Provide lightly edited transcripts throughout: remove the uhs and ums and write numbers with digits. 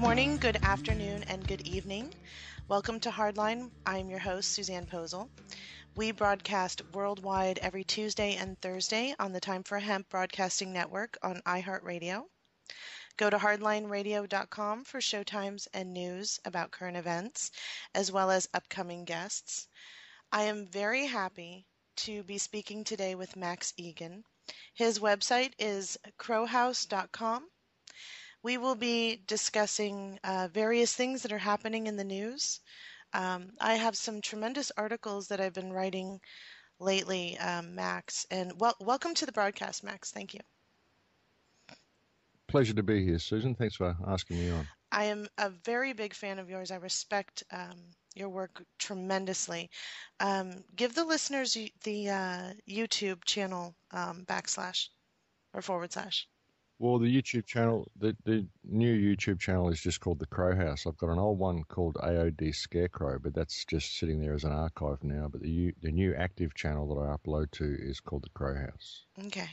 morning, good afternoon, and good evening. Welcome to Hardline. I'm your host, Susanne Posel. We broadcast worldwide every Tuesday and Thursday on the Time for Hemp Broadcasting Network on iHeartRadio. Go to hardlineradio.com for showtimes and news about current events, as well as upcoming guests. I am very happy to be speaking today with Max Igan. His website is crowhouse.com. We will be discussing various things that are happening in the news. I have some tremendous articles that I've been writing lately, Max. And welcome to the broadcast, Max. Thank you. Pleasure to be here, Susan. Thanks for asking me on. I am a very big fan of yours. I respect your work tremendously. Give the listeners the YouTube channel // Well, the YouTube channel, the new YouTube channel is just called The Crow House. I've got an old one called AOD Scarecrow, but that's just sitting there as an archive now. But the new active channel that I upload to is called The Crow House. Okay.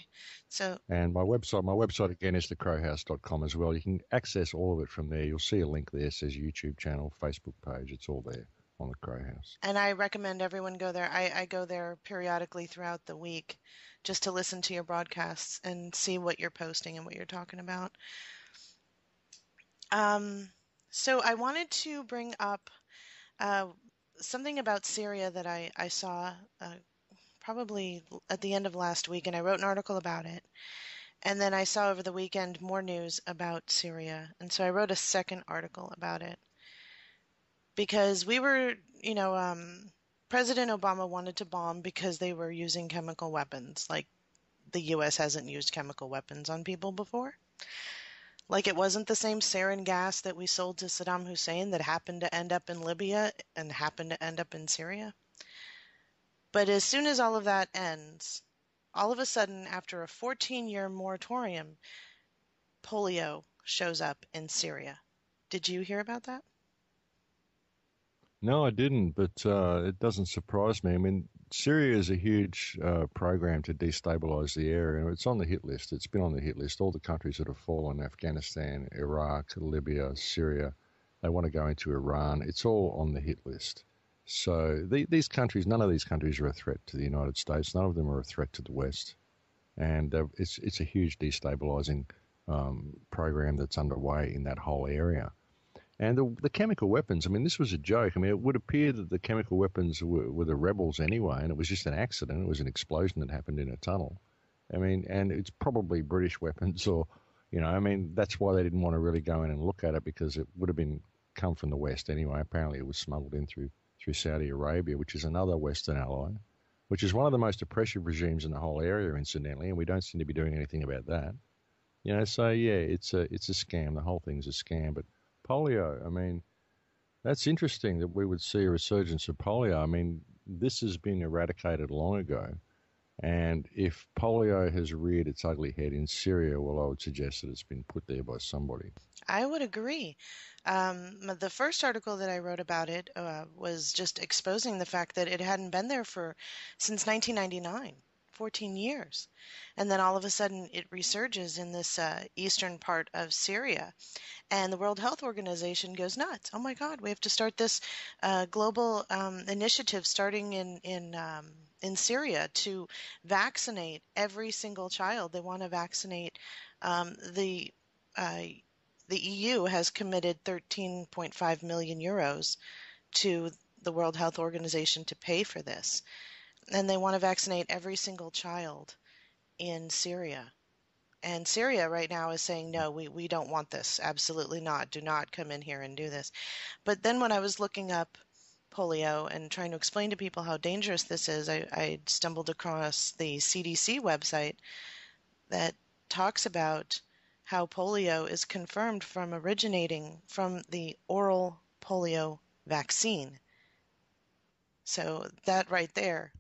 And my website again is thecrowhouse.com as well. You can access all of it from there. You'll see a link there that says YouTube channel, Facebook page. It's all there on The Crow House. And I recommend everyone go there. I go there periodically throughout the week just to listen to your broadcasts and see what you're posting and what you're talking about. So I wanted to bring up something about Syria that I saw probably at the end of last week, and I wrote an article about it. And then I saw over the weekend more news about Syria, and so I wrote a second article about it. Because we were, President Obama wanted to bomb because they were using chemical weapons. Like the U.S. hasn't used chemical weapons on people before. Like it wasn't the same sarin gas that we sold to Saddam Hussein that happened to end up in Libya and happened to end up in Syria. But as soon as all of that ends, all of a sudden, after a 14-year moratorium, polio shows up in Syria. Did you hear about that? No, I didn't, but it doesn't surprise me. I mean, Syria is a huge program to destabilize the area. It's on the hit list. It's been on the hit list. All the countries that have fallen, Afghanistan, Iraq, Libya, Syria, they want to go into Iran. It's all on the hit list. So these countries, none of these countries are a threat to the United States. None of them are a threat to the West. And it's a huge destabilizing program that's underway in that whole area. And the chemical weapons, I mean, this was a joke. I mean, it would appear that the chemical weapons were the rebels anyway, and it was just an accident. It was an explosion that happened in a tunnel. I mean, and it's probably British weapons or, that's why they didn't want to really go in and look at it, because it would have come from the West anyway. Apparently it was smuggled in through Saudi Arabia, which is another Western ally, which is one of the most oppressive regimes in the whole area, incidentally, and we don't seem to be doing anything about that. So, yeah, it's a scam. The whole thing's a scam, but polio, I mean, that's interesting that we would see a resurgence of polio. I mean, this has been eradicated long ago. And if polio has reared its ugly head in Syria, well, I would suggest that it's been put there by somebody. I would agree. The first article that I wrote about it was just exposing the fact that it hadn't been there since 1999. 14 years. And then all of a sudden it resurges in this eastern part of Syria. And the World Health Organization goes nuts. Oh my God, we have to start this global initiative starting in Syria to vaccinate every single child. They want to vaccinate the EU has committed 13.5 million euros to the World Health Organization to pay for this. And they want to vaccinate every single child in Syria. And Syria right now is saying, no, we don't want this. Absolutely not. Do not come in here and do this. But then when I was looking up polio and trying to explain to people how dangerous this is, I stumbled across the CDC website that talks about how polio is confirmed from originating from the oral polio vaccine. So that right there,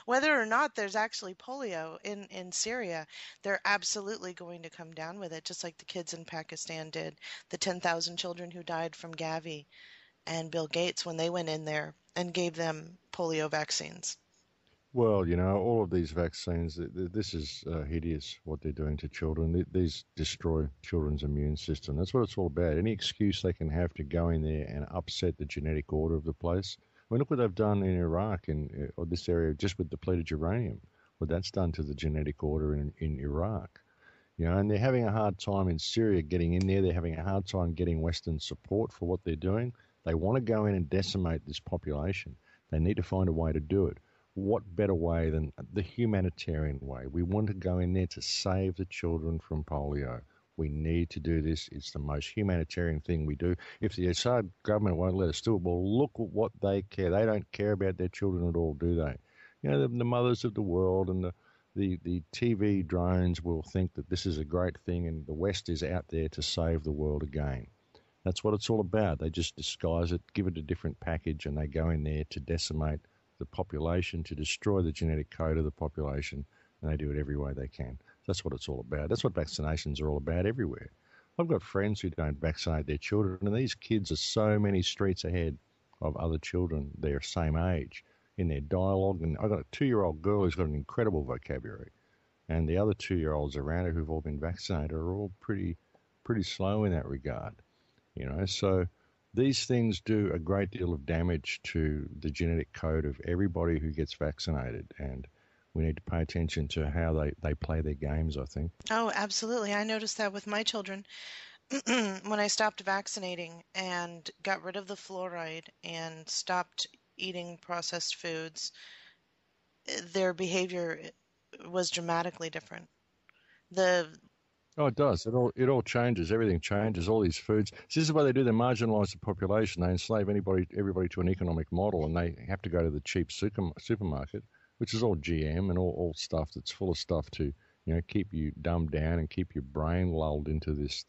whether or not there's actually polio in Syria, they're absolutely going to come down with it, just like the kids in Pakistan did, the 10,000 children who died from Gavi and Bill Gates when they went in there and gave them polio vaccines. Well, all of these vaccines, this is hideous what they're doing to children. These destroy children's immune system. That's what it's all about. Any excuse they can have to go in there and upset the genetic order of the place. I mean, look what they've done in Iraq or this area just with depleted uranium. What that's done to the genetic order in Iraq. And they're having a hard time in Syria getting in there. They're having a hard time getting Western support for what they're doing. They want to go in and decimate this population. They need to find a way to do it. What better way than the humanitarian way? We want to go in there to save the children from polio. We need to do this. It's the most humanitarian thing we do. If the Assad government won't let us do it, well, look at what they care. They don't care about their children at all, do they? The mothers of the world and the TV drones will think that this is a great thing and the West is out there to save the world again. That's what it's all about. They just disguise it, give it a different package, and they go in there to decimate the population, to destroy the genetic code of the population, and they do it every way they can. That's what it's all about. That's what vaccinations are all about everywhere. I've got friends who don't vaccinate their children, and these kids are so many streets ahead of other children their same age in their dialogue. And I've got a 2-year-old girl who's got an incredible vocabulary, and the other 2-year-olds around her who've all been vaccinated are all pretty slow in that regard. So these things do a great deal of damage to the genetic code of everybody who gets vaccinated, and we need to pay attention to how they play their games, I think. Oh, absolutely. I noticed that with my children when I stopped vaccinating and got rid of the fluoride and stopped eating processed foods, their behavior was dramatically different. The Oh, it does. It all changes. Everything changes. All these foods. This is why they do. They marginalise the population. They enslave everybody to an economic model, and they have to go to the cheap supermarket, which is all GM and all stuff that's full of stuff to keep you dumbed down and keep your brain lulled into this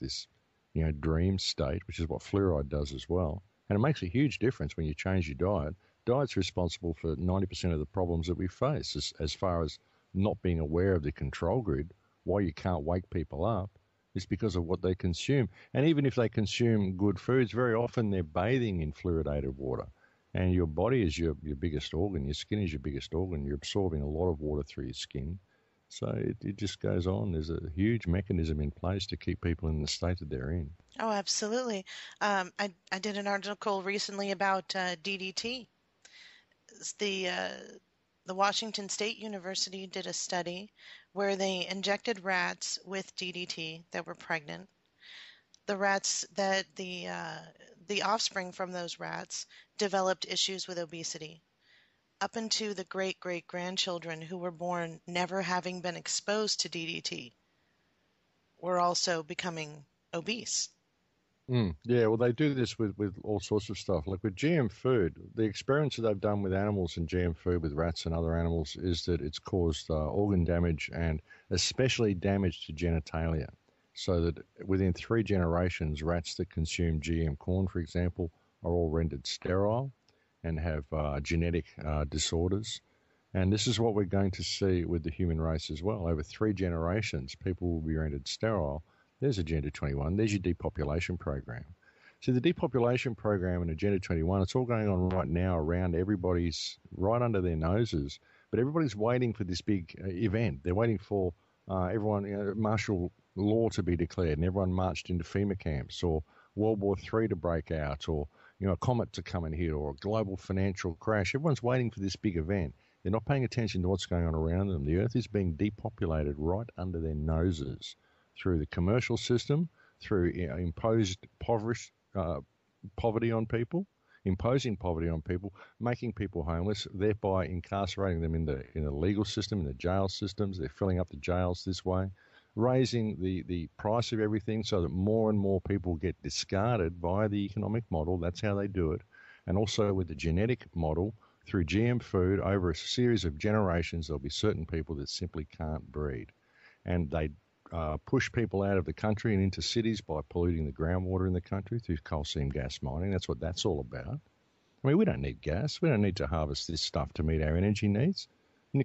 dream state, which is what fluoride does as well. And it makes a huge difference when you change your diet. Diet's responsible for 90% of the problems that we face, as far as not being aware of the control grid. Why you can't wake people up is because of what they consume. And even if they consume good foods, very often they're bathing in fluoridated water. And your body is your biggest organ. Your skin is your biggest organ. You're absorbing a lot of water through your skin. So it just goes on. There's a huge mechanism in place to keep people in the state that they're in. Oh, absolutely. I did an article recently about DDT. The Washington State University did a study where they injected rats with DDT that were pregnant. The rats that the offspring from those rats developed issues with obesity, up into the great-great-grandchildren who were born never having been exposed to DDT were also becoming obese. Yeah, well, they do this with all sorts of stuff. Like with GM food, the experiments that they've done with animals and GM food with rats and other animals is that it's caused organ damage and especially damage to genitalia. So that within 3 generations, rats that consume GM corn, for example, are all rendered sterile and have genetic disorders. And this is what we're going to see with the human race as well. Over 3 generations, people will be rendered sterile. There's Agenda 21. There's your depopulation program. So the depopulation program and Agenda 21, it's all going on right now around everybody's, right under their noses. But everybody's waiting for this big event. They're waiting for everyone, martial law to be declared, and everyone marched into FEMA camps, or World War III to break out, or a comet to come and hit, or a global financial crash. Everyone's waiting for this big event. They're not paying attention to what's going on around them. The earth is being depopulated right under their noses, through the commercial system, through imposed poverty on people, imposing poverty on people, making people homeless, thereby incarcerating them in the legal system, in the jail systems. They're filling up the jails this way, raising the price of everything so that more and more people get discarded via the economic model. That's how they do it. And also with the genetic model, through GM food, over a series of generations, there'll be certain people that simply can't breed. And they push people out of the country and into cities by polluting the groundwater in the country through coal seam gas mining. That's what that's all about. I mean, we don't need gas. We don't need to harvest this stuff to meet our energy needs.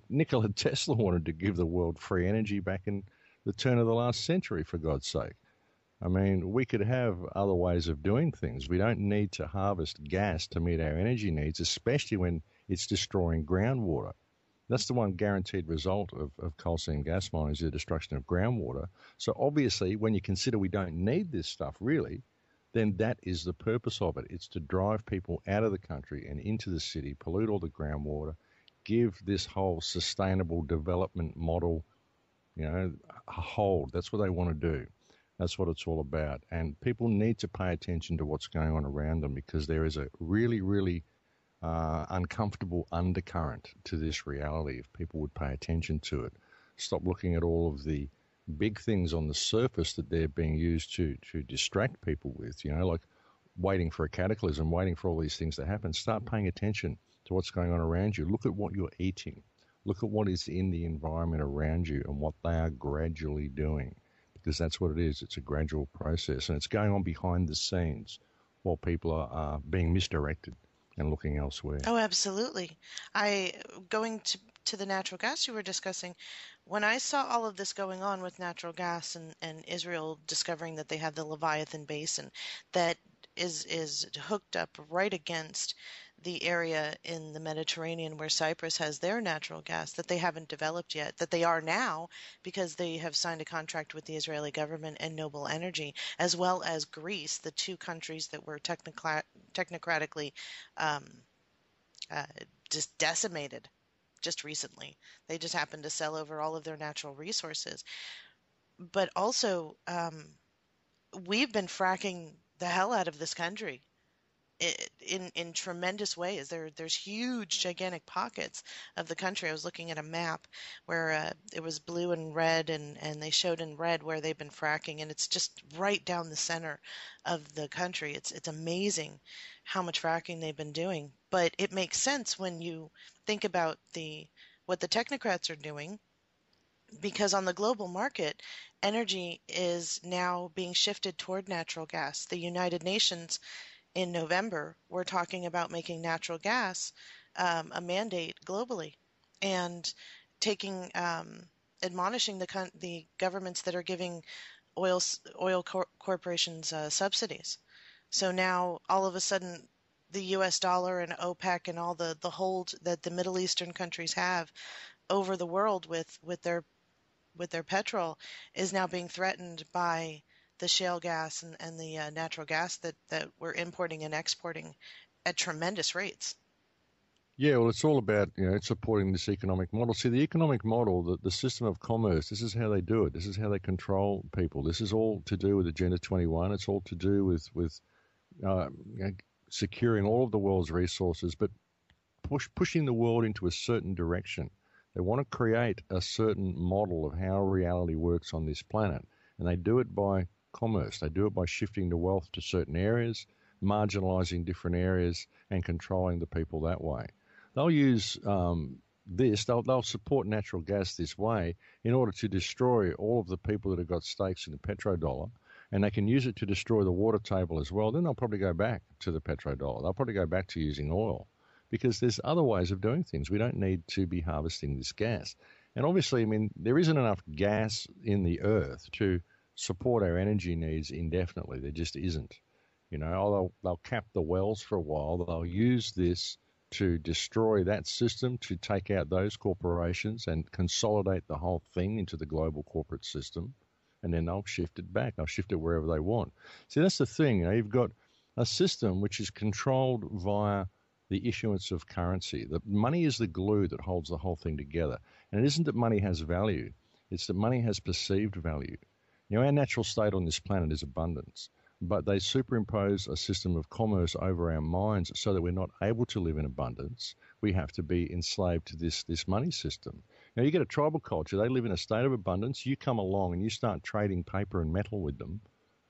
Nikola Tesla wanted to give the world free energy back in the turn of the last century, for God's sake. I mean, we could have other ways of doing things. We don't need to harvest gas to meet our energy needs, especially when it's destroying groundwater. That's the one guaranteed result of coal seam gas mining is the destruction of groundwater. So obviously, when you consider we don't need this stuff really, then that is the purpose of it. It's to drive people out of the country and into the city, pollute all the groundwater, give this whole sustainable development model, a hold. That's what they want to do. That's what it's all about. And people need to pay attention to what's going on around them because there is a really, really uncomfortable undercurrent to this reality if people would pay attention to it. Stop looking at all of the big things on the surface that they're being used to distract people with, like waiting for a cataclysm, waiting for all these things to happen. Start paying attention to what's going on around you. Look at what you're eating. Look at what is in the environment around you and what they are gradually doing, because that's what it is. It's a gradual process, and it's going on behind the scenes while people are being misdirected and looking elsewhere. Oh, absolutely. Going to the natural gas you were discussing, when I saw all of this going on with natural gas and Israel discovering that they have the Leviathan Basin that is hooked up right against the area in the Mediterranean where Cyprus has their natural gas that they haven't developed yet, that they are now because they have signed a contract with the Israeli government and Noble Energy, as well as Greece, the two countries that were technocratically um, uh, just decimated just recently. They just happened to sell over all of their natural resources. But also, we've been fracking the hell out of this country in tremendous ways. There's huge, gigantic pockets of the country. I was looking at a map where it was blue and red, and they showed in red where they've been fracking, and it's just right down the center of the country. It's amazing how much fracking they've been doing, but it makes sense when you think about the what the technocrats are doing. Because on the global market, energy is now being shifted toward natural gas. The United Nations in November, we're talking about making natural gas a mandate globally and taking admonishing the governments that are giving oil corporations subsidies. So now all of a sudden the US dollar and OPEC and all the hold that the Middle Eastern countries have over the world with their petrol is now being threatened by the shale gas and the natural gas that we're importing and exporting at tremendous rates. Yeah, well, it's all about supporting this economic model. See, the economic model, the system of commerce, this is how they do it. This is how they control people. This is all to do with Agenda 21. It's all to do with securing all of the world's resources, but pushing the world into a certain direction. They want to create a certain model of how reality works on this planet, and they do it by commerce. They do it by shifting the wealth to certain areas, marginalizing different areas, and controlling the people that way. They'll use they'll support natural gas this way in order to destroy all of the people that have got stakes in the petrodollar, and they can use it to destroy the water table as well. Then they'll probably go back to the petrodollar. They'll probably go back to using oil because there's other ways of doing things. We don't need to be harvesting this gas. And obviously, I mean, there isn't enough gas in the earth to support our energy needs indefinitely. There just isn't. They'll cap the wells for a while. They'll use this to destroy that system, to take out those corporations and consolidate the whole thing into the global corporate system. And then they'll shift it back. They'll shift it wherever they want. See, that's the thing. You've got a system which is controlled via the issuance of currency. The money is the glue that holds the whole thing together. And it isn't that money has value. It's that money has perceived value. Our natural state on this planet is abundance, but they superimpose a system of commerce over our minds so that we're not able to live in abundance. We have to be enslaved to this money system. Now, you get a tribal culture. They live in a state of abundance. You come along and you start trading paper and metal with them,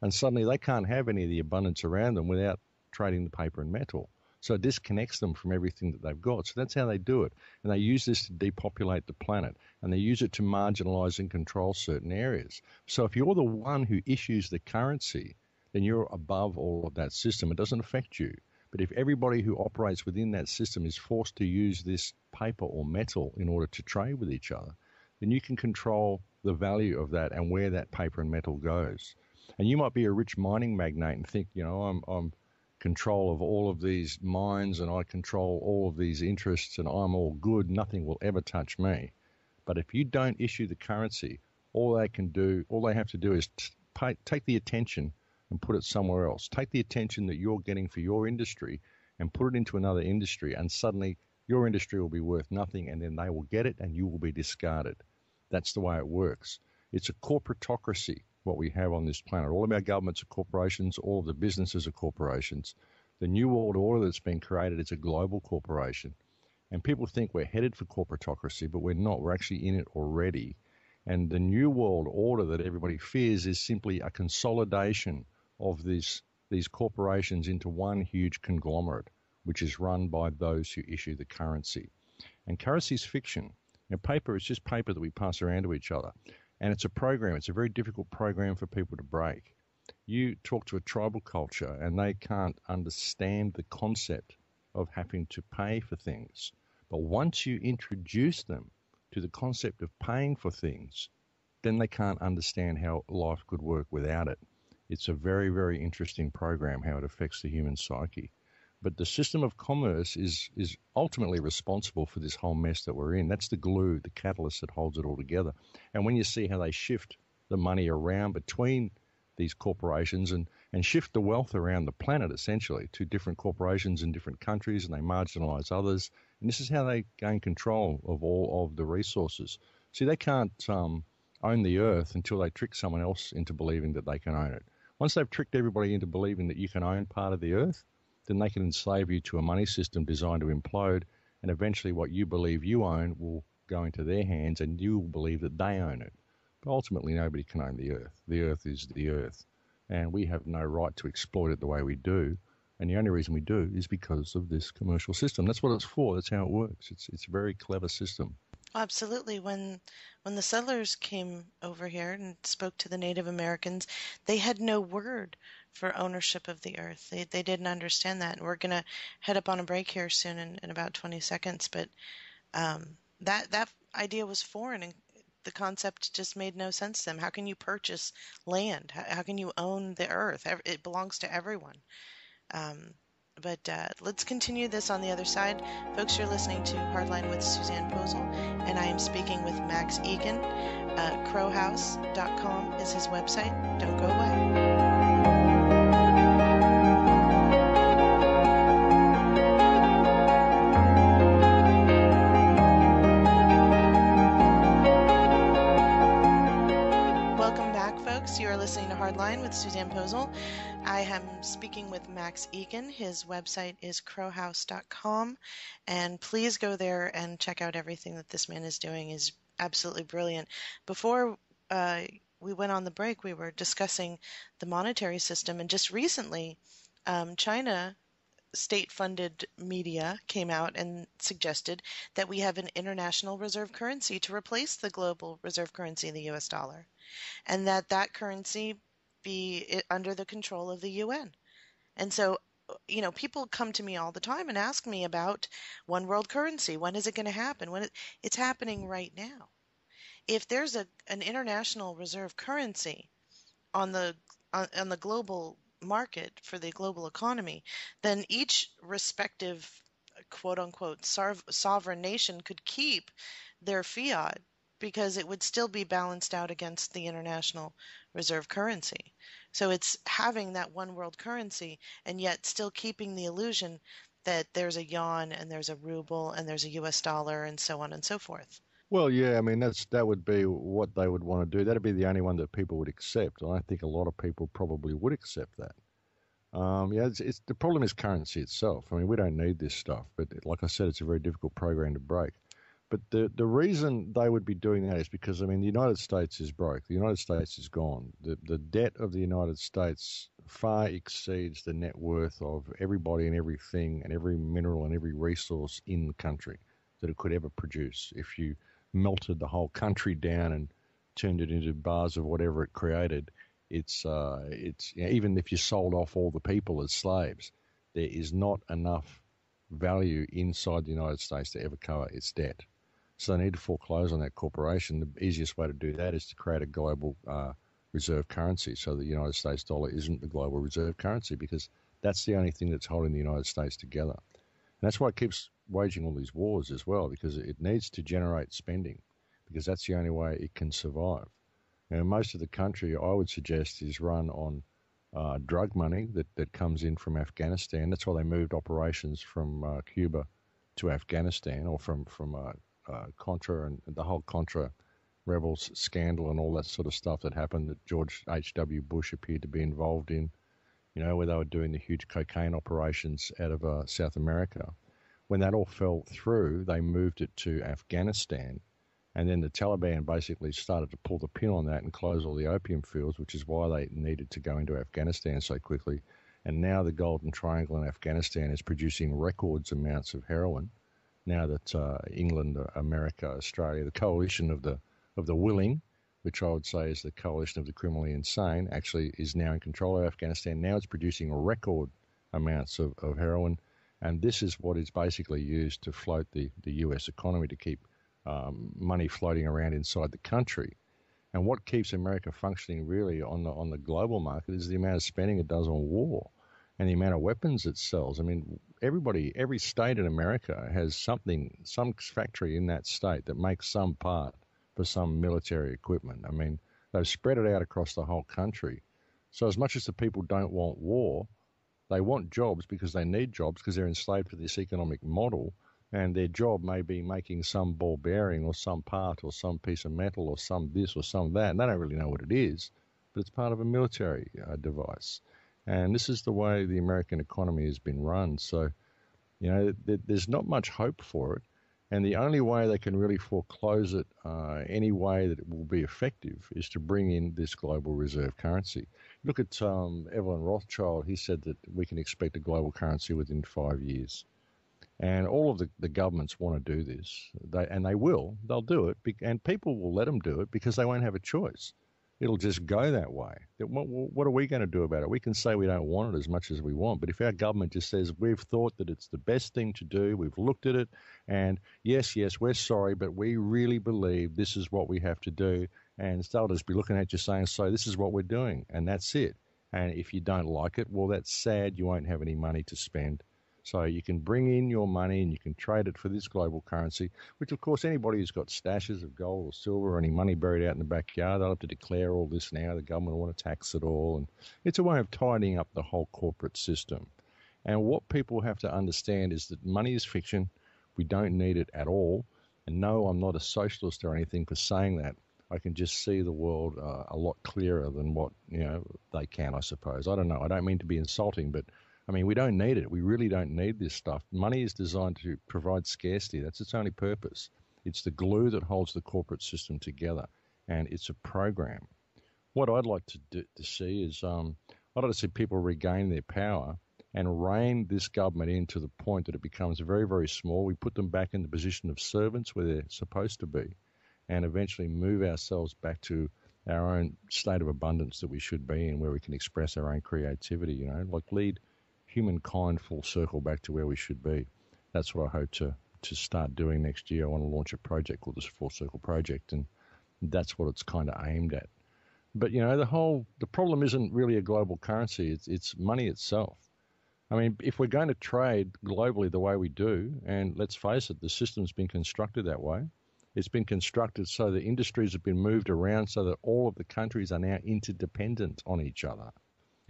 and suddenly they can't have any of the abundance around them without trading the paper and metal. So it disconnects them from everything that they've got. So that's how they do it. And they use this to depopulate the planet. And they use it to marginalize and control certain areas. So if you're the one who issues the currency, then you're above all of that system. It doesn't affect you. But if everybody who operates within that system is forced to use this paper or metal in order to trade with each other, then you can control the value of that and where that paper and metal goes. And you might be a rich mining magnate and think, I'm control of all of these mines and I control all of these interests and I'm all good, nothing will ever touch me. But if you don't issue the currency, all they have to do is take the attention and put it somewhere else. Take the attention that you're getting for your industry and put it into another industry, and suddenly your industry will be worth nothing, and then they will get it and you will be discarded. That's the way it works. It's a corporatocracy, what we have on this planet. All of our governments are corporations. All of the businesses are corporations. The New World Order that's been created is a global corporation. And people think we're headed for corporatocracy, but we're not. We're actually in it already. And the New World Order that everybody fears is simply a consolidation of these corporations into one huge conglomerate, which is run by those who issue the currency. And currency is fiction. Paper is just paper that we pass around to each other. And it's a program. It's a very difficult program for people to break. You talk to a tribal culture and they can't understand the concept of having to pay for things. But once you introduce them to the concept of paying for things, then they can't understand how life could work without it. It's a very, very interesting program, how it affects the human psyche. But the system of commerce is ultimately responsible for this whole mess that we're in. That's the glue, the catalyst that holds it all together. And when you see how they shift the money around between these corporations and shift the wealth around the planet, essentially, to different corporations in different countries, and they marginalize others. And this is how they gain control of all of the resources. See, they can't own the earth until they trick someone else into believing that they can own it. Once they've tricked everybody into believing that you can own part of the earth, then they can enslave you to a money system designed to implode, and eventually what you believe you own will go into their hands and you will believe that they own it. But ultimately nobody can own the earth. The earth is the earth, and we have no right to exploit it the way we do, and the only reason we do is because of this commercial system. That's what it's for. That's how it works. It's a very clever system. Absolutely. When the settlers came over here and spoke to the Native Americans, they had no word for ownership of the earth. They didn't understand that. We're going to head up on a break here soon in about 20 seconds, but that idea was foreign, and the concept just made no sense to them. How can you purchase land? How can you own the earth? It belongs to everyone. But let's continue this on the other side. Folks, you're listening to Hardline with Susanne Posel, and I am speaking with Max Igan. Crowhouse.com is his website. Don't go away. Welcome back, folks. You are listening to Hardline with Susanne Posel. I am speaking with Max Igan. His website is crowhouse.com, and please go there and check out everything that this man is doing. Is absolutely brilliant. Before we went on the break, we were discussing the monetary system, and just recently, China state-funded media came out and suggested that we have an international reserve currency to replace the global reserve currency, the US dollar, and that currency be under the control of the UN. And so, people come to me all the time and ask me about one world currency. When is it going to happen? It's happening right now. If there's an international reserve currency on the global market for the global economy, then each respective quote unquote sovereign nation could keep their fiat, because it would still be balanced out against the international reserve currency. So it's having that one world currency and yet still keeping the illusion that there's a yuan and there's a ruble and there's a US dollar and so on and so forth. Well, yeah, I mean, that would be what they would want to do. That'd be the only one that people would accept. And I think a lot of people probably would accept that. It's the problem is currency itself. I mean, we don't need this stuff, but like I said, it's a very difficult program to break. But the reason they would be doing that is because, I mean, the United States is broke. The United States is gone. The debt of the United States far exceeds the net worth of everybody and everything and every mineral and every resource in the country that it could ever produce. If you melted the whole country down and turned it into bars of whatever it created, it's even if you sold off all the people as slaves, there is not enough value inside the United States to ever cover its debt. So they need to foreclose on that corporation. The easiest way to do that is to create a global reserve currency, so the United States dollar isn't the global reserve currency, because That's the only thing that's holding the United States together. And that's why it keeps waging all these wars as well, because it needs to generate spending, because that's the only way it can survive. And most of the country, I would suggest, is run on drug money that comes in from Afghanistan. That's why they moved operations from Cuba to Afghanistan, or from Contra and the whole Contra rebels scandal and all that sort of stuff that happened that George H.W. Bush appeared to be involved in, where they were doing the huge cocaine operations out of South America. When that all fell through, they moved it to Afghanistan. And then the Taliban basically started to pull the pin on that and close all the opium fields, which is why they needed to go into Afghanistan so quickly. And now the Golden Triangle in Afghanistan is producing records amounts of heroin. Now that England, America, Australia, the coalition of the willing, which I would say is the coalition of the criminally insane, actually is now in control of Afghanistan. Now it's producing record amounts of heroin. And this is what is basically used to float the US economy, to keep money floating around inside the country. And what keeps America functioning really on the global market is the amount of spending it does on war and the amount of weapons it sells. I mean, every state in America has some factory in that state that makes some part for some military equipment. I mean, they've spread it out across the whole country. So as much as the people don't want war, they want jobs because they need jobs, because they're enslaved to this economic model. And their job may be making some ball bearing or some part or some piece of metal or some this or some that. And they don't really know what it is, but it's part of a military device. And this is the way the American economy has been run. So, there's not much hope for it. And the only way they can really foreclose it, any way that it will be effective, is to bring in this global reserve currency. Look at Evelyn Rothschild. He said that we can expect a global currency within 5 years. And all of the governments want to do this, they'll do it, and people will let them do it because they won't have a choice. It'll just go that way. What are we going to do about it? We can say we don't want it as much as we want, but if our government just says we've thought that it's the best thing to do, we've looked at it, and yes, we're sorry, but we really believe this is what we have to do, and they'll just be looking at you saying, so this is what we're doing, and that's it. And if you don't like it, well, that's sad. You won't have any money to spend. So you can bring in your money and you can trade it for this global currency, which, of course, anybody who's got stashes of gold or silver or any money buried out in the backyard, they'll have to declare all this now. The government will want to tax it all. And it's a way of tidying up the whole corporate system. And what people have to understand is that money is fiction. We don't need it at all. And no, I'm not a socialist or anything for saying that. I can just see the world a lot clearer than what they can, I suppose. I don't know. I don't mean to be insulting, but I mean, we don't need it. We really don't need this stuff. Money is designed to provide scarcity. That's its only purpose. It's the glue that holds the corporate system together, and it's a program. What I'd like to see is I'd like to see people regain their power and rein this government in to the point that it becomes very, very small. We put them back in the position of servants where they're supposed to be, and eventually move ourselves back to our own state of abundance that we should be in, where we can express our own creativity, lead humankind full circle back to where we should be. That's what I hope to start doing next year. I want to launch a project called the Full Circle Project, and that's what it's kind of aimed at. But the problem isn't really a global currency. It's money itself. I mean, if we're going to trade globally the way we do, and let's face it, the system's been constructed that way. It's been constructed so the industries have been moved around so that all of the countries are now interdependent on each other.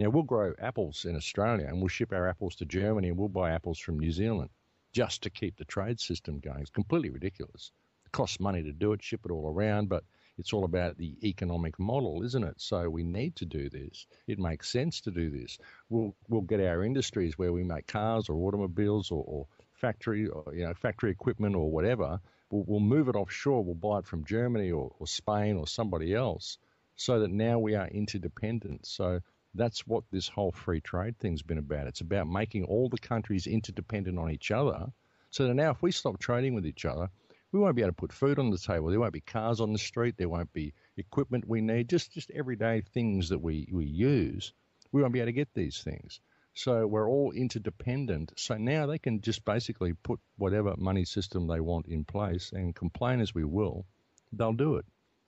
We'll grow apples in Australia and we'll ship our apples to Germany and we'll buy apples from New Zealand just to keep the trade system going. It's completely ridiculous. It costs money to do it, ship it all around, but it's all about the economic model, isn't it? So we need to do this. It makes sense to do this. We'll get our industries where we make cars or automobiles or factory equipment or whatever. We'll move it offshore. We'll buy it from Germany or Spain or somebody else, so that now we are interdependent. So that's what this whole free trade thing's been about. It's about making all the countries interdependent on each other, so that now if we stop trading with each other, we won't be able to put food on the table. There won't be cars on the street. There won't be equipment we need, just everyday things that we use. We won't be able to get these things. So we're all interdependent. So now they can just basically put whatever money system they want in place, and complain as we will, they'll do it.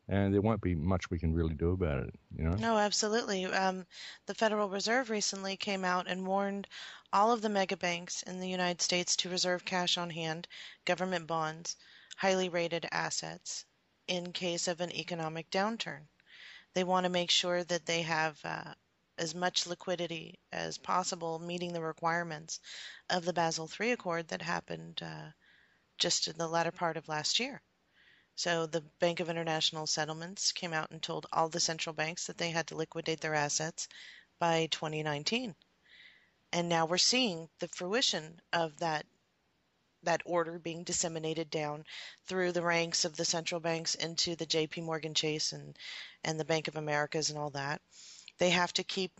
and there won't be much we can really do about it, you know? No, absolutely. The Federal Reserve recently came out and warned all of the mega banks in the United States to reserve cash on hand, government bonds, highly rated assets in case of an economic downturn. They want to make sure that they have as much liquidity as possible, meeting the requirements of the Basel III Accord that happened just in the latter part of last year. So the Bank of International Settlements came out and told all the central banks that they had to liquidate their assets by 2019. And now we're seeing the fruition of that order being disseminated down through the ranks of the central banks into the JP Morgan Chase and the Bank of Americas and all that. They have to keep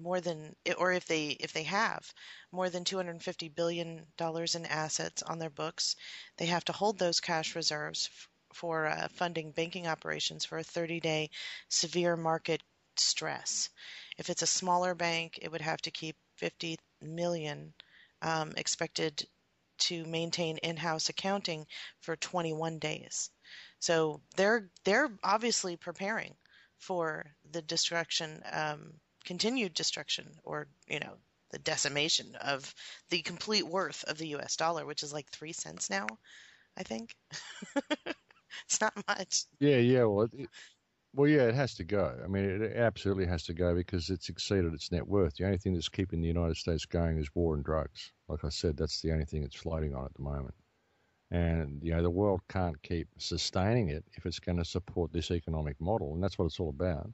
more than, or if they have more than $250 billion in assets on their books, they have to hold those cash reserves for funding banking operations for a 30-day severe market stress. If it's a smaller bank, it would have to keep 50 million expected to maintain in-house accounting for 21 days. So they're obviously preparing for the destruction, continued destruction, or the decimation of the complete worth of the U.S. dollar, which is like 3 cents now, I think. It's not much. Yeah, yeah. Well, yeah, it has to go. I mean, it absolutely has to go because it's exceeded its net worth. The only thing that's keeping the United States going is war and drugs. Like I said, that's the only thing it's floating on at the moment. And, the world can't keep sustaining it if it's going to support this economic model. And that's what it's all about.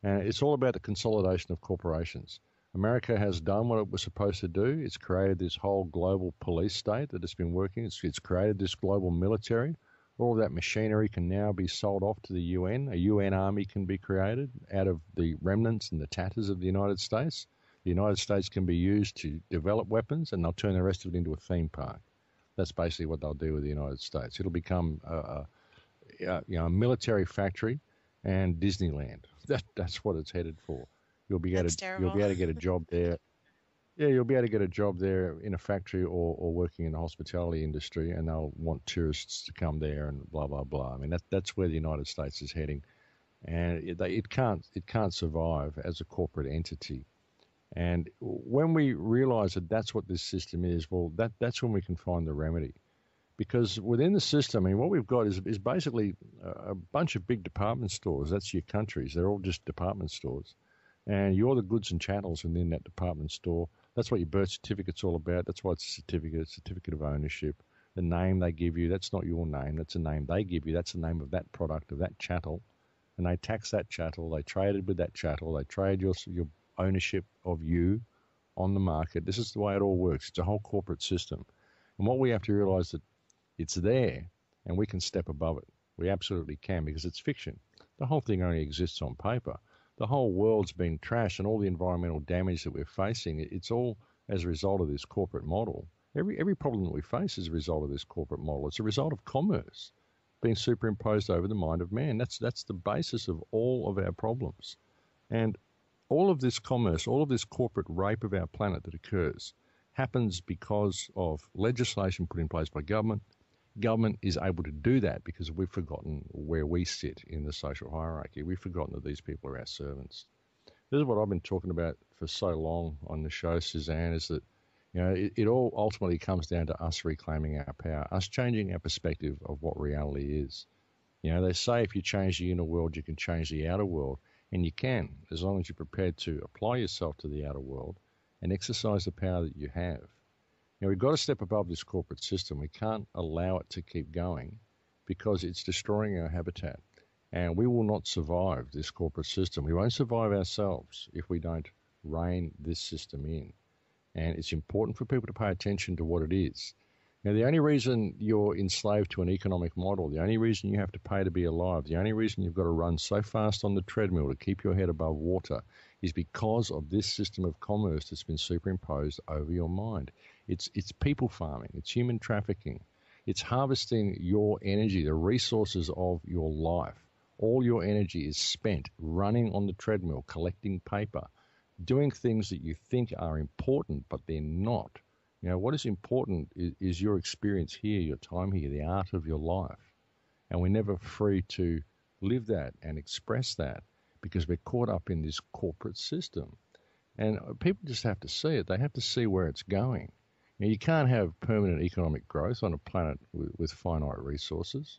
And it's all about the consolidation of corporations. America has done what it was supposed to do. It's created this whole global police state that has been working. It's created this global military. All of that machinery can now be sold off to the UN. A UN army can be created out of the remnants and the tatters of the United States. The United States can be used to develop weapons, and they'll turn the rest of it into a theme park. That's basically what they'll do with the United States. It'll become a military factory and Disneyland. That's what it's headed for. You'll be able That's to you'll terrible. be able to get a job there. Yeah, you'll be able to get a job there in a factory or working in the hospitality industry, and they'll want tourists to come there and blah blah blah. I mean, that's where the United States is heading, and it can't survive as a corporate entity. And when we realise that that's what this system is, well, that's when we can find the remedy. Because within the system, I mean, what we've got is basically a bunch of big department stores. That's your countries. They're all just department stores. And you're the goods and chattels within that department store. That's what your birth certificate's all about. That's why it's a certificate of ownership. The name they give you, that's not your name. That's a name they give you. That's the name of that product, of that chattel. And they tax that chattel. They traded with that chattel. They trade your ownership of you on the market. This is the way it all works. It's a whole corporate system. And what we have to realize that it's there and we can step above it. We absolutely can because it's fiction. The whole thing only exists on paper. The whole world's being trashed and all the environmental damage that we're facing, it's all as a result of this corporate model. Every problem that we face is a result of this corporate model. It's a result of commerce being superimposed over the mind of man. That's the basis of all of our problems. And all of this commerce, all of this corporate rape of our planet that occurs happens because of legislation put in place by government. Government is able to do that because we've forgotten where we sit in the social hierarchy. We've forgotten that these people are our servants. This is what I've been talking about for so long on the show, Susanne, is that it all ultimately comes down to us reclaiming our power, us changing our perspective of what reality is. They say if you change the inner world, you can change the outer world. And you can, as long as you're prepared to apply yourself to the outer world and exercise the power that you have. We've got to step above this corporate system. We can't allow it to keep going because it's destroying our habitat. And we will not survive this corporate system. We won't survive ourselves if we don't rein this system in. And it's important for people to pay attention to what it is. The only reason you're enslaved to an economic model, the only reason you have to pay to be alive, the only reason you've got to run so fast on the treadmill to keep your head above water is because of this system of commerce that's been superimposed over your mind. It's people farming. It's human trafficking. It's harvesting your energy, the resources of your life. All your energy is spent running on the treadmill, collecting paper, doing things that you think are important, but they're not. What is important is your experience here, your time here, the art of your life. And we're never free to live that and express that because we're caught up in this corporate system. And people just have to see it. They have to see where it's going. You can't have permanent economic growth on a planet with finite resources.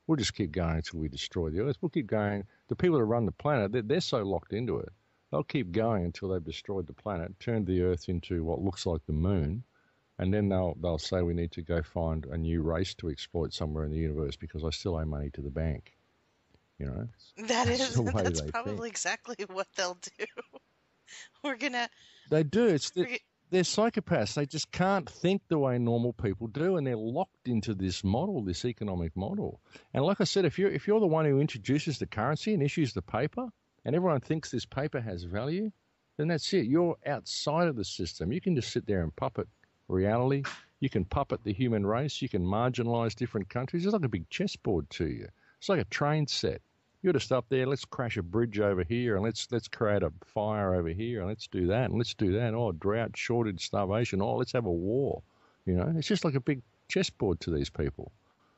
We'll just keep going until we destroy the Earth. We'll keep going. The people that run the planet, they're so locked into it. They'll keep going until they've destroyed the planet, turned the Earth into what looks like the moon, and then they'll say we need to go find a new race to exploit somewhere in the universe because I still owe money to the bank. That's the way That's they think. probably exactly what they'll do. We're gonna. They do. We're, They're psychopaths. They just can't think the way normal people do, and they're locked into this model, this economic model. And like I said, if you're the one who introduces the currency and issues the paper, and everyone thinks this paper has value, then that's it. You're outside of the system. You can just sit there and puppet reality. You can puppet the human race. You can marginalize different countries. It's like a big chessboard to you. It's like a train set. You're just up there, let's crash a bridge over here, and let's create a fire over here, and let's do that, and let's do that. Oh, drought, shortage, starvation. Oh, let's have a war. It's just like a big chessboard to these people.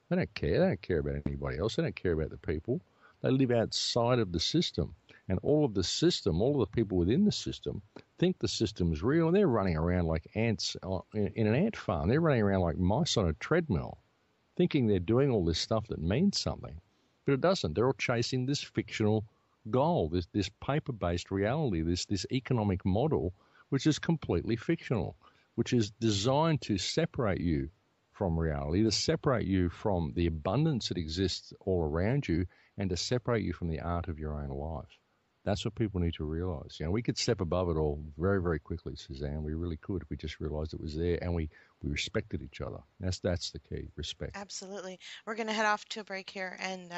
They don't care. They don't care about anybody else. They don't care about the people. They live outside of the system. And all of the people within the system think the system is real, and they're running around like ants in an ant farm. They're running around like mice on a treadmill, thinking they're doing all this stuff that means something. But it doesn't. They're all chasing this fictional goal, this paper-based reality, this economic model, which is completely fictional, which is designed to separate you from reality, to separate you from the abundance that exists all around you, and to separate you from the art of your own life. That's what people need to realize. We could step above it all very, very quickly, Suzanne. We really could if we just realized it was there and we respected each other. That's the key, respect. Absolutely. We're going to head off to a break here, and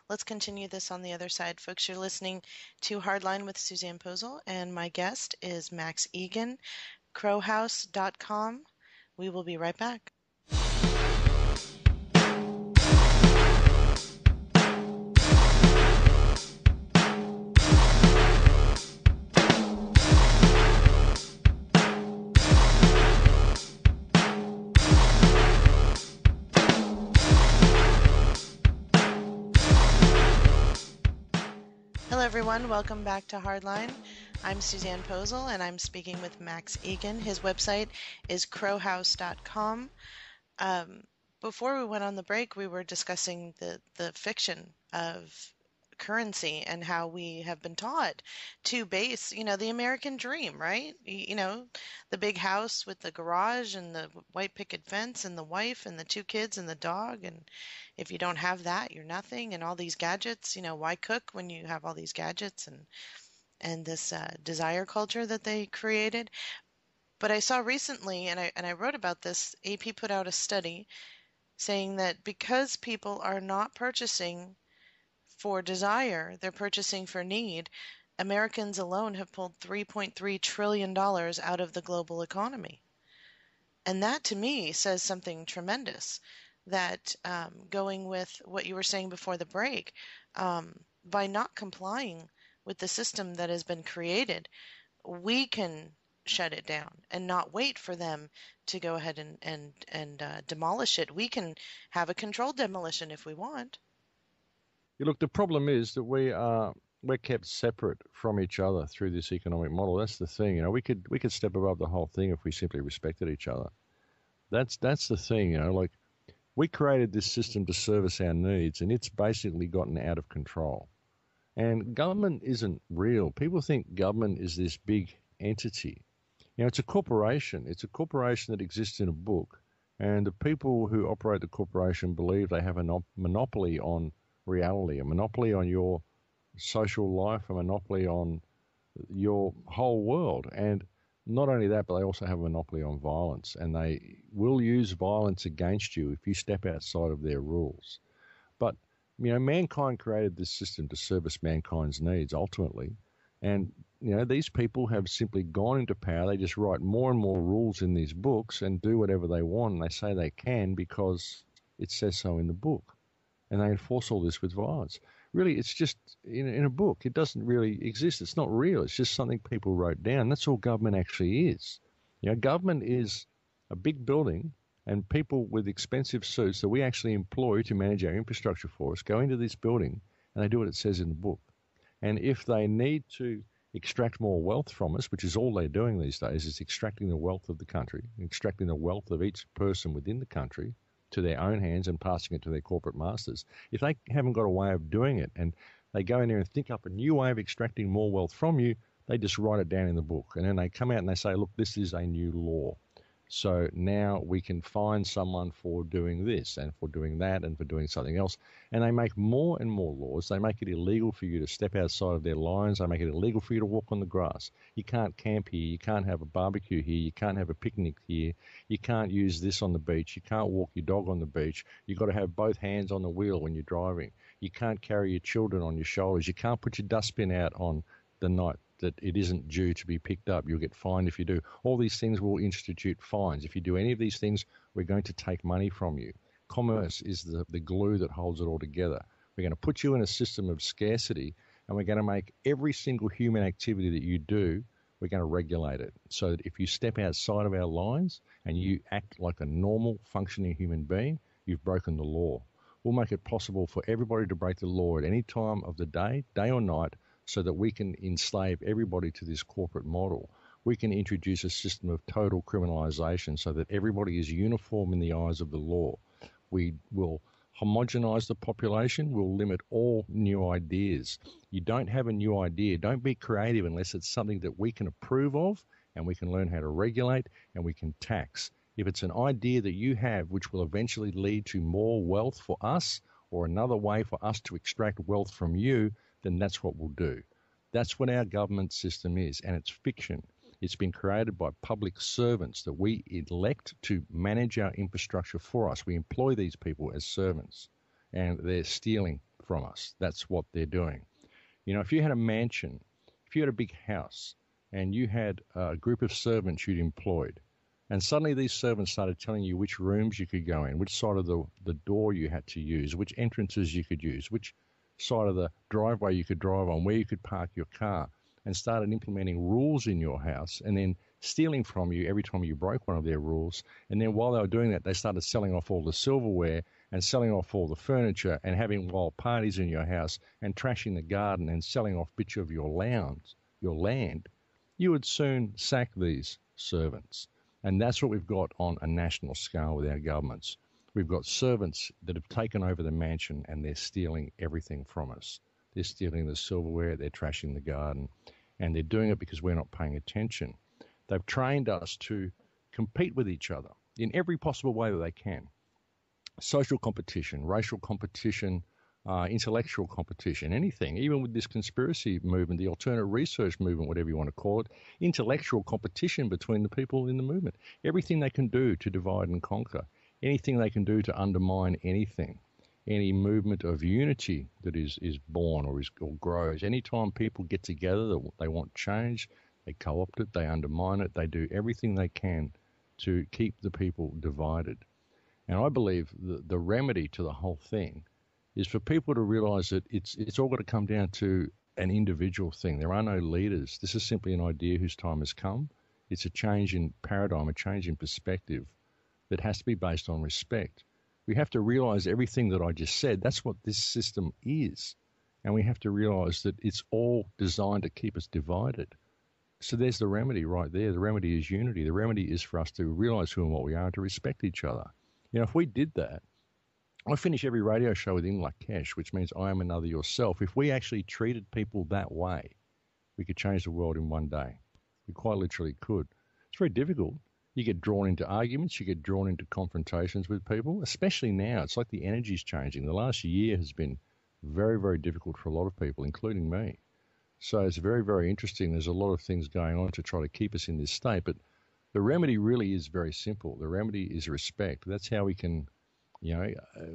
let's continue this on the other side. Folks, you're listening to Hardline with Susanne Posel, and my guest is Max Igan, crowhouse.com. We will be right back. Hello everyone, welcome back to Hardline. I'm Susanne Posel and I'm speaking with Max Igan. His website is crowhouse.com. Before we went on the break, we were discussing the fiction of currency and how we have been taught to base, the American dream, right? The big house with the garage and the white picket fence and the wife and the 2 kids and the dog, and if you don't have that, you're nothing, and all these gadgets. Why cook when you have all these gadgets and this desire culture that they created? But I saw recently, and I wrote about this, AP put out a study saying that because people are not purchasing for desire, they're purchasing for need. Americans alone have pulled $3.3 trillion out of the global economy. And that to me says something tremendous, that going with what you were saying before the break, by not complying with the system that has been created, we can shut it down and not wait for them to go ahead and demolish it. We can have a controlled demolition if we want. Look, the problem is that we're kept separate from each other through this economic model. That's the thing. We could step above the whole thing if we simply respected each other. That's the thing. Like, we created this system to service our needs, and it's basically gotten out of control. And government isn't real. People think government is this big entity. It's a corporation. It's a corporation that exists in a book, and the people who operate the corporation believe they have a monopoly on reality, a monopoly on your social life, a monopoly on your whole world. And not only that, but they also have a monopoly on violence, and they will use violence against you if you step outside of their rules. But, mankind created this system to service mankind's needs ultimately. And, these people have simply gone into power. They just write more and more rules in these books and do whatever they want. And they say they can because it says so in the book. And they enforce all this with violence. Really, it's just in a book. It doesn't really exist. It's not real. It's just something people wrote down. That's all government actually is. Government is a big building, and people with expensive suits that we actually employ to manage our infrastructure for us go into this building, and they do what it says in the book. And if they need to extract more wealth from us, which is all they're doing these days, is extracting the wealth of the country, extracting the wealth of each person within the country to their own hands and passing it to their corporate masters. If they haven't got a way of doing it and they go in there and think up a new way of extracting more wealth from you, they just write it down in the book. And then they come out and they say, look, this is a new law. So now we can fine someone for doing this and for doing that and for doing something else. And they make more and more laws. They make it illegal for you to step outside of their lines. They make it illegal for you to walk on the grass. You can't camp here. You can't have a barbecue here. You can't have a picnic here. You can't use this on the beach. You can't walk your dog on the beach. You've got to have both hands on the wheel when you're driving. You can't carry your children on your shoulders. You can't put your dustbin out on the night that it isn't due to be picked up. You'll get fined if you do. All these things will institute fines. If you do any of these things, we're going to take money from you. Commerce is the glue that holds it all together. We're going to put you in a system of scarcity, and we're going to make every single human activity that you do, we're going to regulate it. So that if you step outside of our lines and you act like a normal functioning human being, you've broken the law. We'll make it possible for everybody to break the law at any time of the day or night, so that we can enslave everybody to this corporate model. We can introduce a system of total criminalization so that everybody is uniform in the eyes of the law. We will homogenize the population. We'll limit all new ideas. You don't have a new idea. Don't be creative unless it's something that we can approve of and we can learn how to regulate and we can tax. If it's an idea that you have which will eventually lead to more wealth for us or another way for us to extract wealth from you, then that's what we'll do. That's what our government system is, and it's fiction. It's been created by public servants that we elect to manage our infrastructure for us. We employ these people as servants, and they're stealing from us. That's what they're doing. You know, if you had a mansion, if you had a big house, and you had a group of servants you'd employed, and suddenly these servants started telling you which rooms you could go in, which side of the door you had to use, which entrances you could use, which side of the driveway you could drive on, where you could park your car, and started implementing rules in your house and then stealing from you every time you broke one of their rules. And then while they were doing that, they started selling off all the silverware and selling off all the furniture and having wild parties in your house and trashing the garden and selling off bits of your land. You would soon sack these servants. And that's what we've got on a national scale with our governments. We've got servants that have taken over the mansion and they're stealing everything from us. They're stealing the silverware, they're trashing the garden, and they're doing it because we're not paying attention. They've trained us to compete with each other in every possible way that they can. Social competition, racial competition, intellectual competition, anything, even with this conspiracy movement, the alternate research movement, whatever you want to call it, intellectual competition between the people in the movement. Everything they can do to divide and conquer. Anything they can do to undermine anything, any movement of unity that is born or grows. Anytime people get together, they want change, they co-opt it, they undermine it, they do everything they can to keep the people divided. And I believe the remedy to the whole thing is for people to realize that it's all got to come down to an individual thing. There are no leaders. This is simply an idea whose time has come. It's a change in paradigm, a change in perspective that has to be based on respect. We have to realize everything that I just said, that's what this system is. And we have to realize that it's all designed to keep us divided. So there's the remedy right there. The remedy is unity. The remedy is for us to realize who and what we are and to respect each other. You know, if we did that, I finish every radio show with Imlach Kesh, which means I am another yourself. If we actually treated people that way, we could change the world in one day. We quite literally could. It's very difficult. You get drawn into arguments, you get drawn into confrontations with people, especially now. It's like the energy's changing. The last year has been very, very difficult for a lot of people, including me. So it's very, very interesting. There's a lot of things going on to try to keep us in this state. But the remedy really is very simple. The remedy is respect. That's how we can,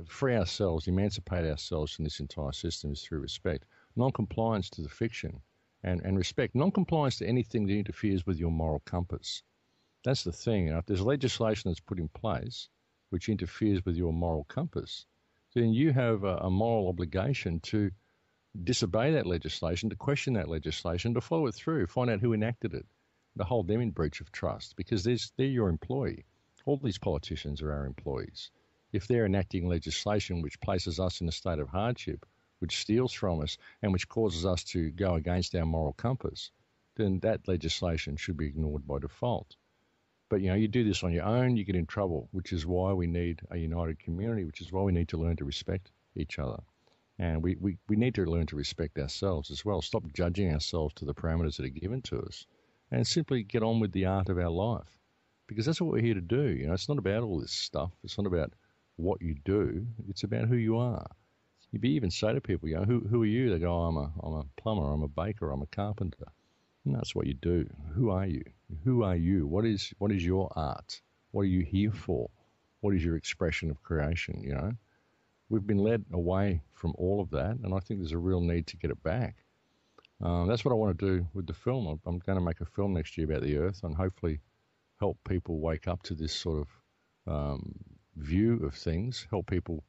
free ourselves, emancipate ourselves from this entire system is through respect. Non-compliance to the fiction and respect. Non-compliance to anything that interferes with your moral compass. That's the thing. If there's legislation that's put in place which interferes with your moral compass, then you have a moral obligation to disobey that legislation, to question that legislation, to follow it through, find out who enacted it, to hold them in breach of trust, because they're your employee. All these politicians are our employees. If they're enacting legislation which places us in a state of hardship, which steals from us and which causes us to go against our moral compass, then that legislation should be ignored by default. But you do this on your own, you get in trouble, which is why we need a united community, which is why we need to learn to respect each other. And we need to learn to respect ourselves as well. Stop judging ourselves to the parameters that are given to us and simply get on with the art of our life. Because that's what we're here to do. It's not about all this stuff. It's not about what you do. It's about who you are. You even say to people, who are you? They go, I'm a plumber, I'm a baker, I'm a carpenter. And that's what you do. Who are you? Who are you? What is your art? What are you here for? What is your expression of creation, We've been led away from all of that, and I think there's a real need to get it back. That's what I want to do with the film. I'm going to make a film next year about the Earth and hopefully help people wake up to this sort of view of things, help people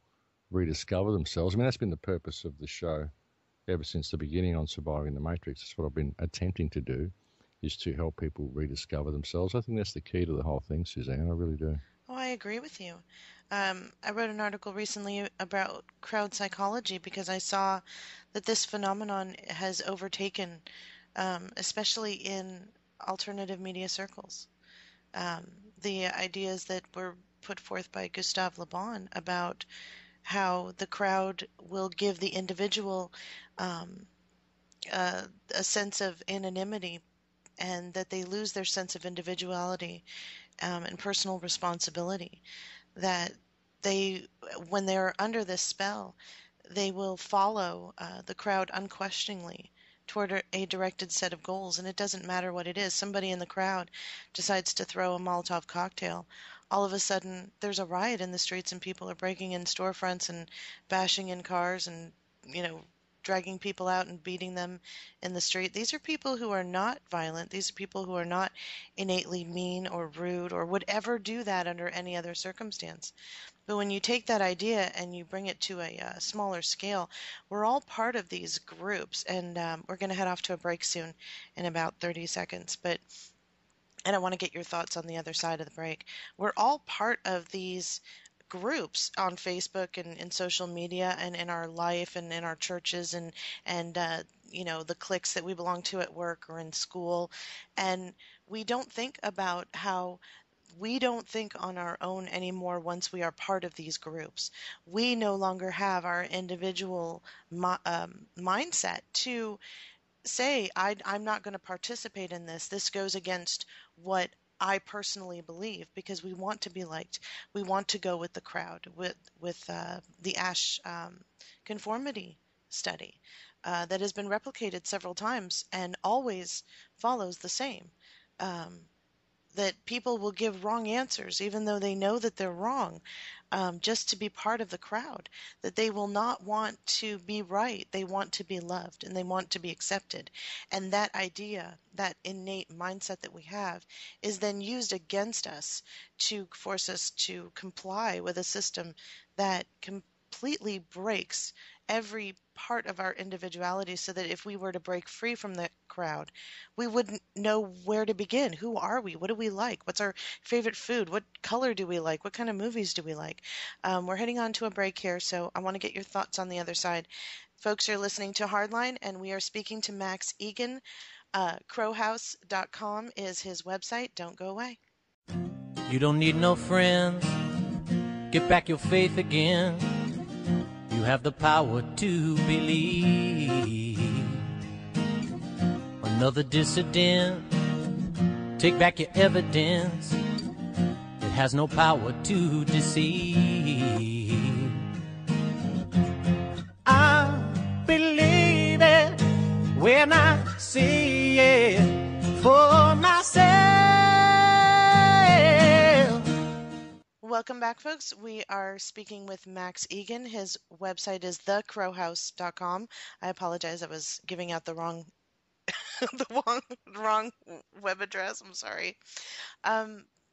rediscover themselves. I mean, that's been the purpose of the show ever since the beginning on Surviving the Matrix. That's what I've been attempting to do, is to help people rediscover themselves. I think that's the key to the whole thing, Suzanne. I really do. Oh, I agree with you. I wrote an article recently about crowd psychology because I saw that this phenomenon has overtaken, especially in alternative media circles. Um, the ideas that were put forth by Gustave Le Bon about how the crowd will give the individual um, a sense of anonymity, and that they lose their sense of individuality and personal responsibility. That they, when they're under this spell, they will follow the crowd unquestioningly toward a directed set of goals, and it doesn't matter what it is. Somebody in the crowd decides to throw a Molotov cocktail. All of a sudden, there's a riot in the streets, and people are breaking in storefronts and bashing in cars and, dragging people out and beating them in the street. These are people who are not violent. These are people who are not innately mean or rude or would ever do that under any other circumstance. But when you take that idea and you bring it to a smaller scale, we're all part of these groups, and we're going to head off to a break soon in about 30 seconds. And I want to get your thoughts on the other side of the break. We're all part of these groups on Facebook and in social media and in our life and in our churches and the cliques that we belong to at work or in school. And we don't think about how we don't think on our own anymore once we are part of these groups. We no longer have our individual mindset to say, I'm not going to participate in this. This goes against what I personally believe, because we want to be liked. We want to go with the crowd, with the Ash conformity study that has been replicated several times and always follows the same. Um, that people will give wrong answers even though they know that they're wrong, just to be part of the crowd, that they will not want to be right. They want to be loved and they want to be accepted. And that idea, that innate mindset that we have, is then used against us to force us to comply with a system that completely breaks every part of our individuality, so that if we were to break free from the crowd, we wouldn't know where to begin. Who are we? What do we like? What's our favorite food? What color do we like? What kind of movies do we like? We're heading on to a break here, so I want to get your thoughts on the other side. Folks, you're listening to Hardline, and we are speaking to Max Igan. Crowhouse.com is his website. Don't go away. You don't need no friends. Get back your faith again. You have the power to believe. Another dissident. Take back your evidence. It has no power to deceive. I believe it when I see it for myself. Welcome back, folks. We are speaking with Max Igan. His website is thecrowhouse.com. I apologize. I was giving out the wrong wrong web address. I'm sorry.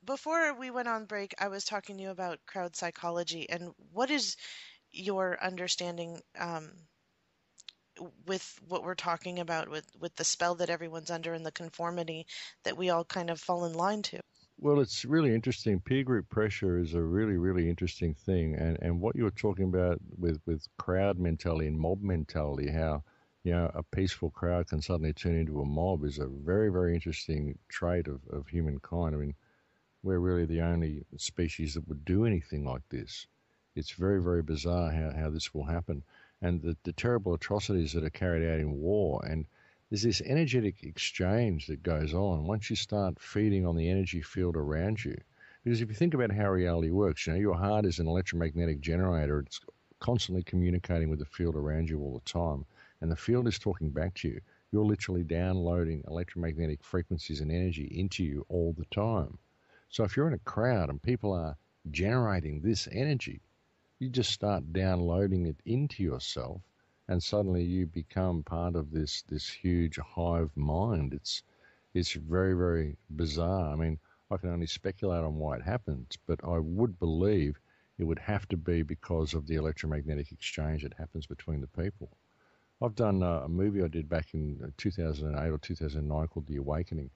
Before we went on break, I was talking to you about crowd psychology, and what is your understanding with what we're talking about with the spell that everyone's under and the conformity that we all kind of fall in line to? Well, it's really interesting. Peer group pressure is a really, really interesting thing. And what you were talking about with crowd mentality and mob mentality, how, a peaceful crowd can suddenly turn into a mob is a very, very interesting trait of humankind. I mean, we're really the only species that would do anything like this. It's very, very bizarre how this will happen. And the terrible atrocities that are carried out in war. And there's this energetic exchange that goes on once you start feeding on the energy field around you. Because if you think about how reality works, your heart is an electromagnetic generator. It's constantly communicating with the field around you all the time. And the field is talking back to you. You're literally downloading electromagnetic frequencies and energy into you all the time. So if you're in a crowd and people are generating this energy, you just start downloading it into yourself, and suddenly you become part of this huge hive mind. It's very, very bizarre. I mean, I can only speculate on why it happens, but I would believe it would have to be because of the electromagnetic exchange that happens between the people. I've done a movie I did back in 2008 or 2009 called The Awakening,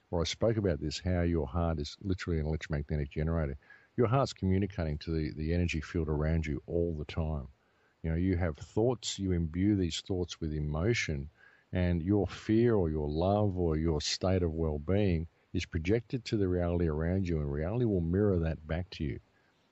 where I spoke about this, how your heart is literally an electromagnetic generator. Your heart's communicating to the energy field around you all the time. You have thoughts, you imbue these thoughts with emotion, and your fear or your love or your state of well-being is projected to the reality around you, and reality will mirror that back to you.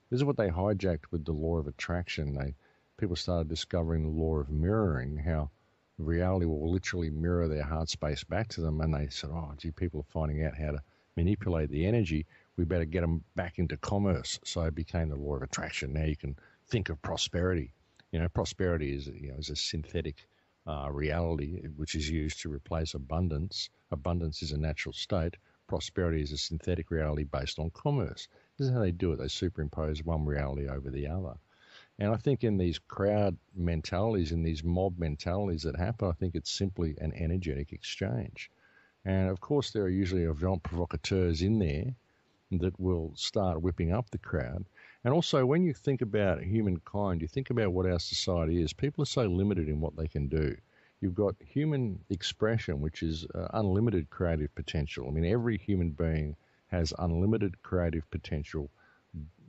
This is what they hijacked with the law of attraction. People started discovering the law of mirroring, how reality will literally mirror their heart space back to them, and they said, oh, gee, people are finding out how to manipulate the energy. We better get them back into commerce. So it became the law of attraction. Now you can think of prosperity. Prosperity is a synthetic reality which is used to replace abundance. Abundance is a natural state. Prosperity is a synthetic reality based on commerce. This is how they do it. They superimpose one reality over the other. And I think in these crowd mentalities, in these mob mentalities that happen, I think it's simply an energetic exchange. And of course, there are usually avant provocateurs in there that will start whipping up the crowd. And also, when you think about humankind, you think about what our society is. People are so limited in what they can do. You've got human expression, which is unlimited creative potential. I mean, every human being has unlimited creative potential,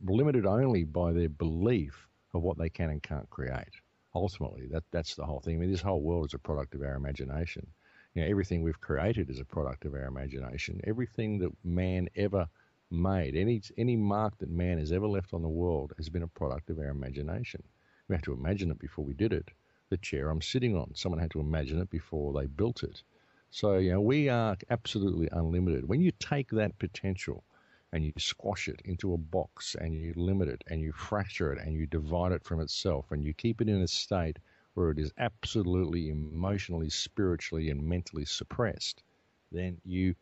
limited only by their belief of what they can and can't create. Ultimately, that's the whole thing. I mean, this whole world is a product of our imagination. Everything we've created is a product of our imagination. Everything that man ever made, any mark that man has ever left on the world has been a product of our imagination. We had to imagine it before we did it. The chair I'm sitting on, someone had to imagine it before they built it. So, we are absolutely unlimited. When you take that potential and you squash it into a box and you limit it and you fracture it and you divide it from itself and you keep it in a state where it is absolutely emotionally, spiritually, and mentally suppressed, then you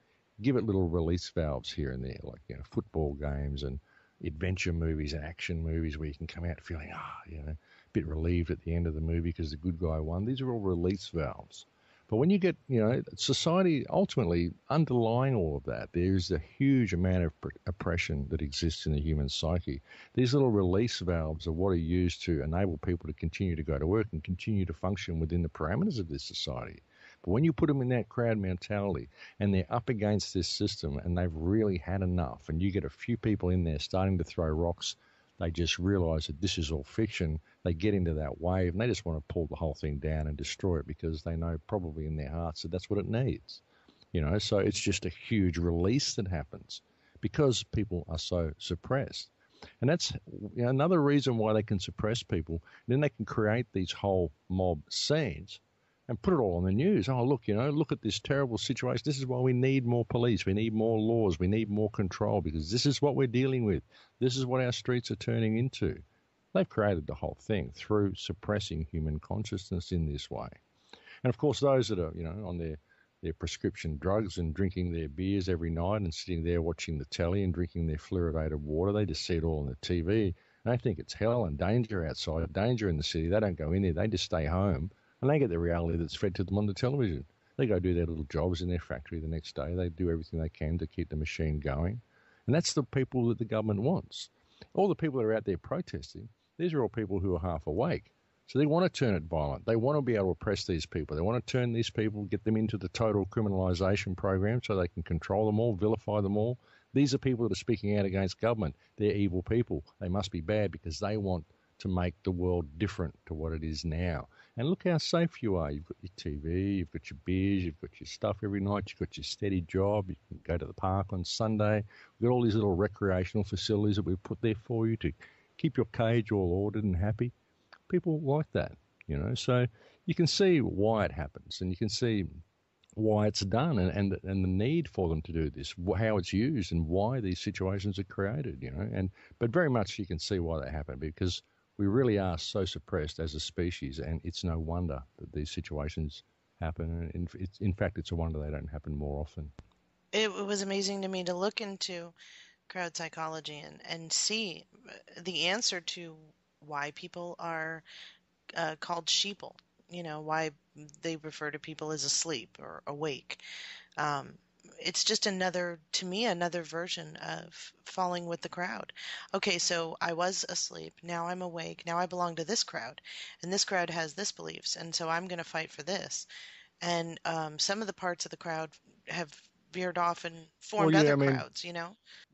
give it little release valves here and there, like football games and adventure movies and action movies where you can come out feeling, a bit relieved at the end of the movie because the good guy won. These are all release valves. But when you get, society, ultimately, underlying all of that, there's a huge amount of oppression that exists in the human psyche. These little release valves are what are used to enable people to continue to go to work and continue to function within the parameters of this society. But when you put them in that crowd mentality and they're up against this system and they've really had enough, and you get a few people in there starting to throw rocks, they just realize that this is all fiction. They get into that wave and they just want to pull the whole thing down and destroy it because they know probably in their hearts that that's what it needs. So it's just a huge release that happens because people are so suppressed. And that's another reason why they can suppress people. And then they can create these whole mob scenes and put it all on the news. Oh, look at this terrible situation. This is why we need more police. We need more laws. We need more control because this is what we're dealing with. This is what our streets are turning into. They've created the whole thing through suppressing human consciousness in this way. And of course, those that are, on their prescription drugs and drinking their beers every night and sitting there watching the telly and drinking their fluoridated water, they just see it all on the TV. And they think it's hell and danger outside, danger in the city. They don't go in there. They just stay home. And they get the reality that's fed to them on the television. They go do their little jobs in their factory the next day. They do everything they can to keep the machine going. And that's the people that the government wants. All the people that are out there protesting, these are all people who are half awake. So they want to turn it violent. They want to be able to oppress these people. They want to turn these people, get them into the total criminalisation program so they can control them all, vilify them all. These are people that are speaking out against government. They're evil people. They must be bad because they want to make the world different to what it is now. And look how safe you are. You've got your TV, you've got your beers, you've got your stuff every night, you've got your steady job, you can go to the park on Sunday. We've got all these little recreational facilities that we've put there for you to keep your cage all ordered and happy. People like that, you know. So you can see why it happens, and you can see why it's done, and the need for them to do this, how it's used, and why these situations are created, you know. But very much you can see why they happen, because we really are so suppressed as a species, and it's no wonder that these situations happen. And in fact, it's a wonder they don't happen more often. It was amazing to me to look into crowd psychology and see the answer to why people are called sheeple. You know, why they refer to people as asleep or awake. Um, it's just to me, another version of falling with the crowd. Okay, so I was asleep. Now I'm awake. Now I belong to this crowd, and this crowd has this beliefs, and so I'm going to fight for this. And some of the parts of the crowd have veered off and Well, formed yeah, other I mean, crowds, you know?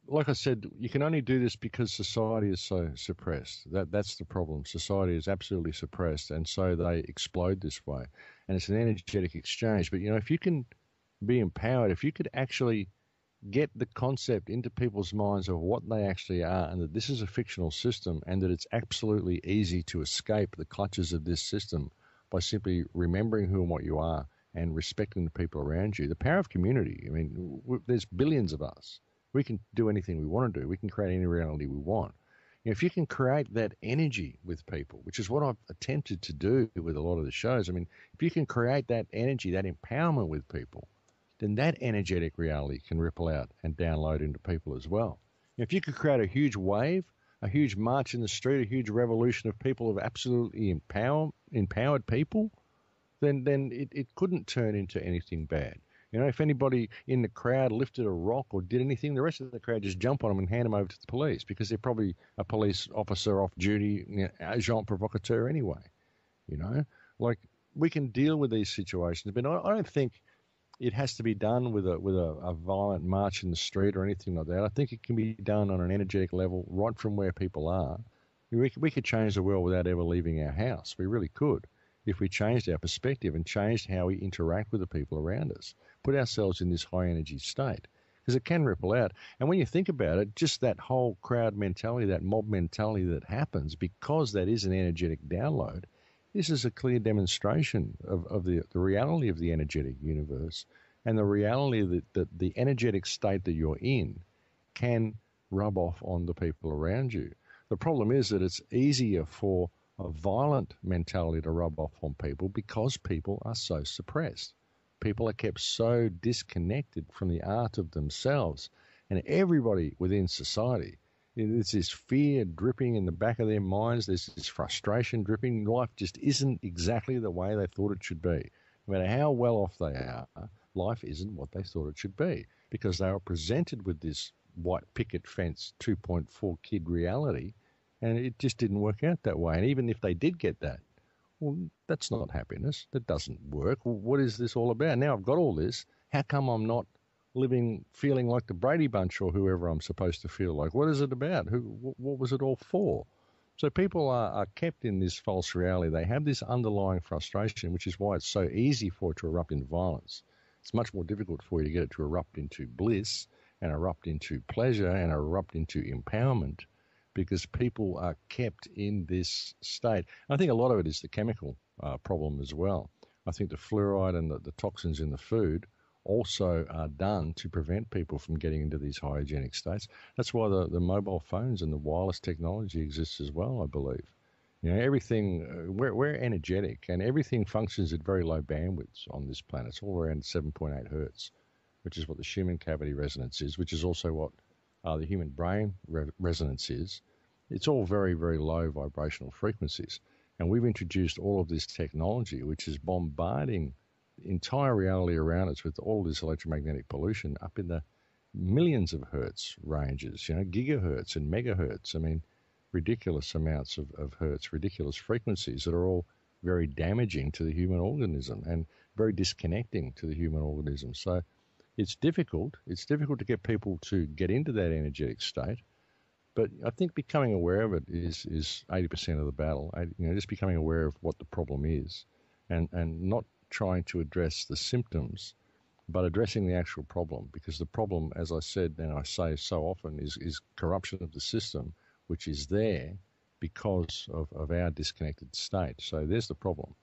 like I said, you can only do this because society is so suppressed. That's the problem. Society is absolutely suppressed, and so they explode this way. And it's an energetic exchange. But, you know, if you can be empowered, if you could actually get the concept into people's minds of what they actually are, and that this is a fictional system, and that it's absolutely easy to escape the clutches of this system by simply remembering who and what you are and respecting the people around you. The power of community. I mean, there's billions of us. We can do anything we want to do. We can create any reality we want. If you can create that energy with people, which is what I've attempted to do with a lot of the shows, I mean, if you can create that energy, that empowerment with people, then that energetic reality can ripple out and download into people as well. If you could create a huge wave, a huge march in the street, a huge revolution of people, of absolutely empowered people, then it couldn't turn into anything bad. You know, if anybody in the crowd lifted a rock or did anything, the rest of the crowd just jump on them and hand them over to the police, because they're probably a police officer off duty, you know, agent provocateur anyway. You know, like, we can deal with these situations, but I don't think it has to be done with a violent march in the street or anything like that. I think it can be done on an energetic level right from where people are. We could change the world without ever leaving our house. We really could, if we changed our perspective and changed how we interact with the people around us, put ourselves in this high energy state, because it can ripple out. And when you think about it, just that whole crowd mentality, that mob mentality that happens because that is an energetic download, this is a clear demonstration of the reality of the energetic universe, and the reality that the energetic state that you're in can rub off on the people around you. The problem is that it's easier for a violent mentality to rub off on people because people are so suppressed. People are kept so disconnected from the art of themselves, and everybody within society, there's this fear dripping in the back of their minds. There's this frustration dripping. Life just isn't exactly the way they thought it should be. No matter how well off they are, life isn't what they thought it should be, because they were presented with this white picket fence 2.4 kid reality, and it just didn't work out that way. And even if they did get that, well, that's not happiness. That doesn't work. Well, what is this all about? Now I've got all this. How come I'm not feeling like the Brady Bunch or whoever I'm supposed to feel like? What is it about? What was it all for? So people are kept in this false reality. They have this underlying frustration, which is why it's so easy for it to erupt in violence. It's much more difficult for you to get it to erupt into bliss and erupt into pleasure and erupt into empowerment, because people are kept in this state. I think a lot of it is the chemical problem as well. I think the fluoride and the toxins in the food also are done to prevent people from getting into these hygienic states. That's why the mobile phones and the wireless technology exists as well, I believe. You know, everything, we're energetic, and everything functions at very low bandwidths on this planet. It's all around 7.8 hertz, which is what the Schumann cavity resonance is, which is also what the human brain resonance is. It's all very, very low vibrational frequencies. And we've introduced all of this technology, which is bombarding the entire reality around us with all this electromagnetic pollution up in the millions of hertz ranges, you know, gigahertz and megahertz. I mean, ridiculous amounts of hertz, ridiculous frequencies that are all very damaging to the human organism and very disconnecting to the human organism. So It's difficult. It's difficult to get people to get into that energetic state. But I think becoming aware of it is 80% of the battle. Just becoming aware of what the problem is, and not trying to address the symptoms, but addressing the actual problem. Because the problem, as I said and I say so often, is corruption of the system, which is there because of our disconnected state. So there's the problem.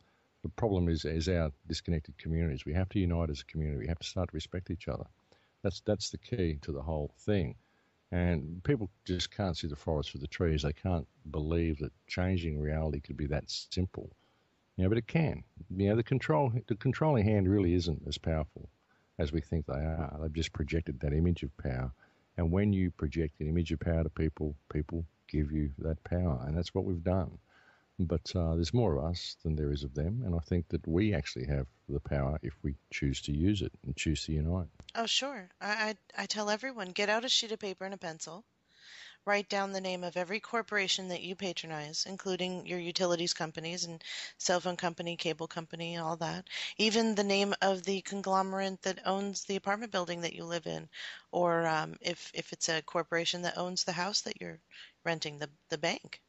The problem is our disconnected communities. We have to unite as a community. We have to start to respect each other. That's the key to the whole thing. And people just can't see the forest for the trees. They can't believe that changing reality could be that simple. But it can. The controlling hand really isn't as powerful as we think they are. They've just projected that image of power. And when you project an image of power to people, people give you that power. And that's what we've done. But there's more of us than there is of them. And I think that we actually have the power if we choose to use it and choose to unite. Oh, sure. I tell everyone, get out a sheet of paper and a pencil. Write down the name of every corporation that you patronize, including your utilities companies and cell phone company, cable company, all that. Even the name of the conglomerate that owns the apartment building that you live in, or if it's a corporation that owns the house that you're renting, the bank,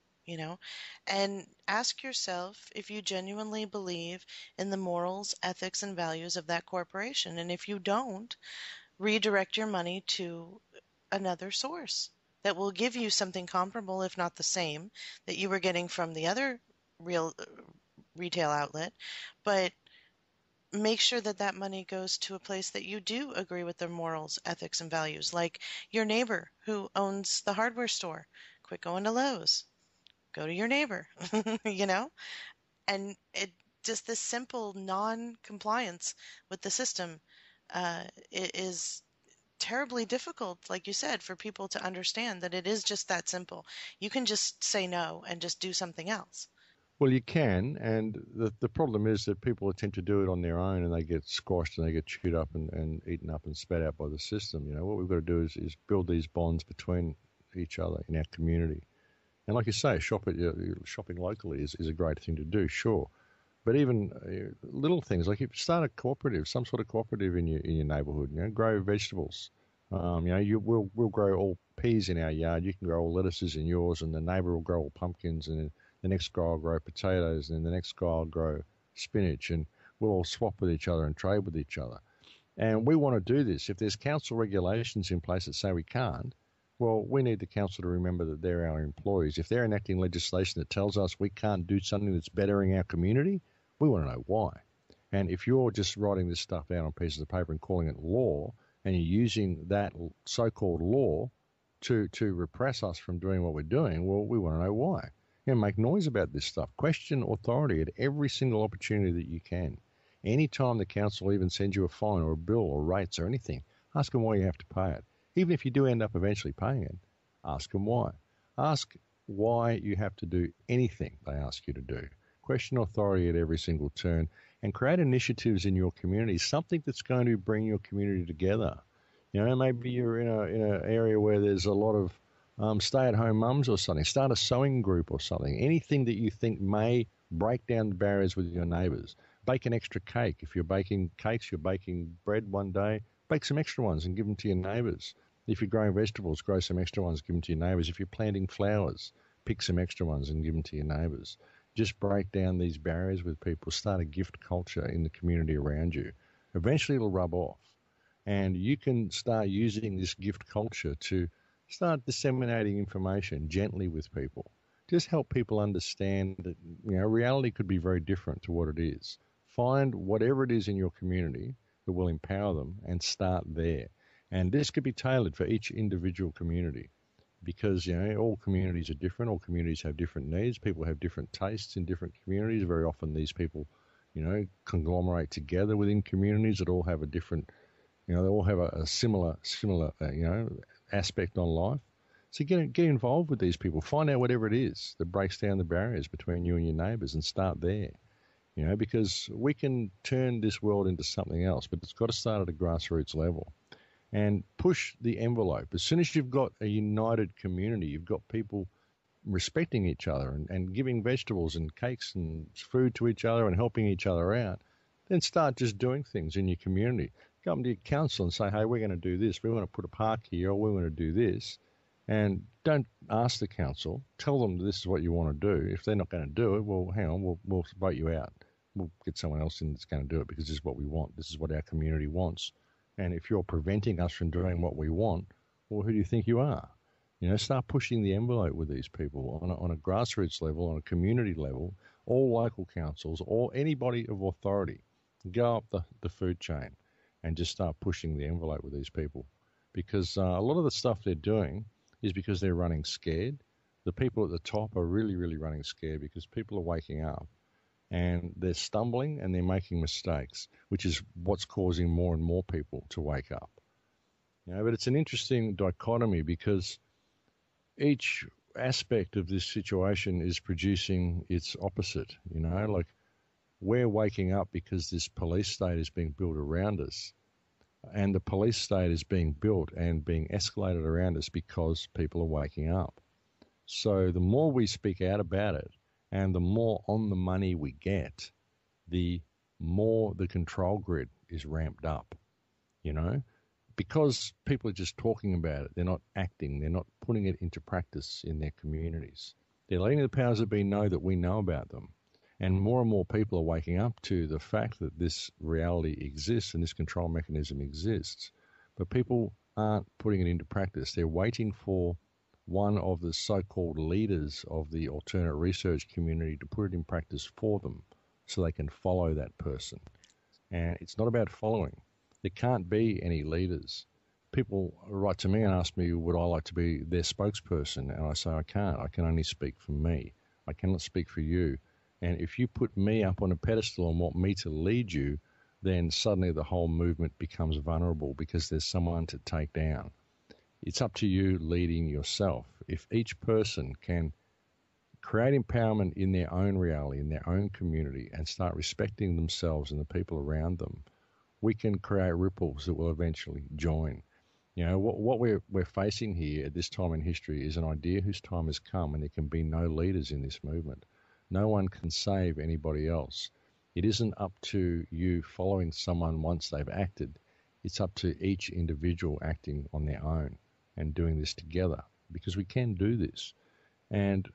and ask yourself if you genuinely believe in the morals, ethics, and values of that corporation. And if you don't, redirect your money to another source that will give you something comparable, if not the same, that you were getting from the other real retail outlet, but make sure that that money goes to a place that you do agree with their morals, ethics, and values, like your neighbor who owns the hardware store. Quit going to Lowe's. Go to your neighbor, and just this simple non-compliance with the system is terribly difficult, like you said, for people to understand that it is just that simple. You can just say no and just do something else. Well, you can, and the problem is that people attempt to do it on their own, and they get squashed and they get chewed up and eaten up and spat out by the system. What we've got to do is build these bonds between each other in our community. And like you say, shopping locally is a great thing to do, sure. But even little things, like if you start a cooperative, some sort of cooperative in your neighbourhood, grow vegetables. We'll grow all peas in our yard. You can grow all lettuces in yours, and the neighbour will grow all pumpkins, and the next guy will grow potatoes, and the next guy will grow spinach, and we'll all swap with each other and trade with each other. And we want to do this. If there's council regulations in place that say we can't, well, we need the council to remember that they're our employees. If they're enacting legislation that tells us we can't do something that's bettering our community, we want to know why. And if you're just writing this stuff out on pieces of paper and calling it law, and you're using that so-called law to repress us from doing what we're doing, well, we want to know why. Make noise about this stuff. Question authority at every single opportunity that you can. Anytime the council even sends you a fine or a bill or rates or anything, ask them why you have to pay it. Even if you do end up eventually paying it, ask them why. Ask why you have to do anything they ask you to do. Question authority at every single turn, and create initiatives in your community, something that's going to bring your community together. Maybe you're in an area where there's a lot of stay-at-home mums or something. Start a sewing group or something. Anything that you think may break down the barriers with your neighbours. Bake an extra cake. If you're baking cakes, you're baking bread one day, bake some extra ones and give them to your neighbours. If you're growing vegetables, grow some extra ones, give them to your neighbours. If you're planting flowers, pick some extra ones and give them to your neighbours. Just break down these barriers with people. Start a gift culture in the community around you. Eventually it'll rub off. And you can start using this gift culture to start disseminating information gently with people. Just help people understand that reality could be very different to what it is. Find whatever it is in your community that will empower them and start there. And this could be tailored for each individual community because, all communities are different. All communities have different needs. People have different tastes in different communities. Very often these people, conglomerate together within communities that all have a different, they all have a similar, aspect on life. So get involved with these people. Find out whatever it is that breaks down the barriers between you and your neighbours and start there. Because we can turn this world into something else, but it's got to start at a grassroots level. And push the envelope. As soon as you've got a united community, you've got people respecting each other and giving vegetables and cakes and food to each other and helping each other out, then start just doing things in your community. Go up to your council and say, hey, we're going to do this. We want to put a park here, or we want to do this. And don't ask the council. Tell them this is what you want to do. If they're not going to do it, well, hang on, we'll vote you out. We'll get someone else in that's going to do it because this is what we want. This is what our community wants. And if you're preventing us from doing what we want, well, who do you think you are? Start pushing the envelope with these people on a grassroots level, on a community level, all local councils, or anybody of authority. Go up the food chain and just start pushing the envelope with these people. Because a lot of the stuff they're doing is because they're running scared. The people at the top are really, really running scared because people are waking up and they're stumbling and they're making mistakes, which is what's causing more and more people to wake up. But it's an interesting dichotomy because each aspect of this situation is producing its opposite. Like we're waking up because this police state is being built around us, and the police state is being built and being escalated around us because people are waking up. So the more we speak out about it and the more on the money we get, the more the control grid is ramped up, because people are just talking about it. They're not acting. They're not putting it into practice in their communities. They're letting the powers that be know that we know about them. And more people are waking up to the fact that this reality exists and this control mechanism exists. But people aren't putting it into practice. They're waiting for one of the so-called leaders of the alternate research community to put it in practice for them so they can follow that person. And it's not about following. There can't be any leaders. People write to me and ask me, would I like to be their spokesperson? And I say, I can't. I can only speak for me. I cannot speak for you. And if you put me up on a pedestal and want me to lead you, then suddenly the whole movement becomes vulnerable because there's someone to take down. It's up to you leading yourself. If each person can create empowerment in their own reality, in their own community, and start respecting themselves and the people around them, we can create ripples that will eventually join. What we're facing here at this time in history is an idea whose time has come, and there can be no leaders in this movement. No one can save anybody else. It isn't up to you following someone once they've acted. It's up to each individual acting on their own and doing this together, because we can do this. And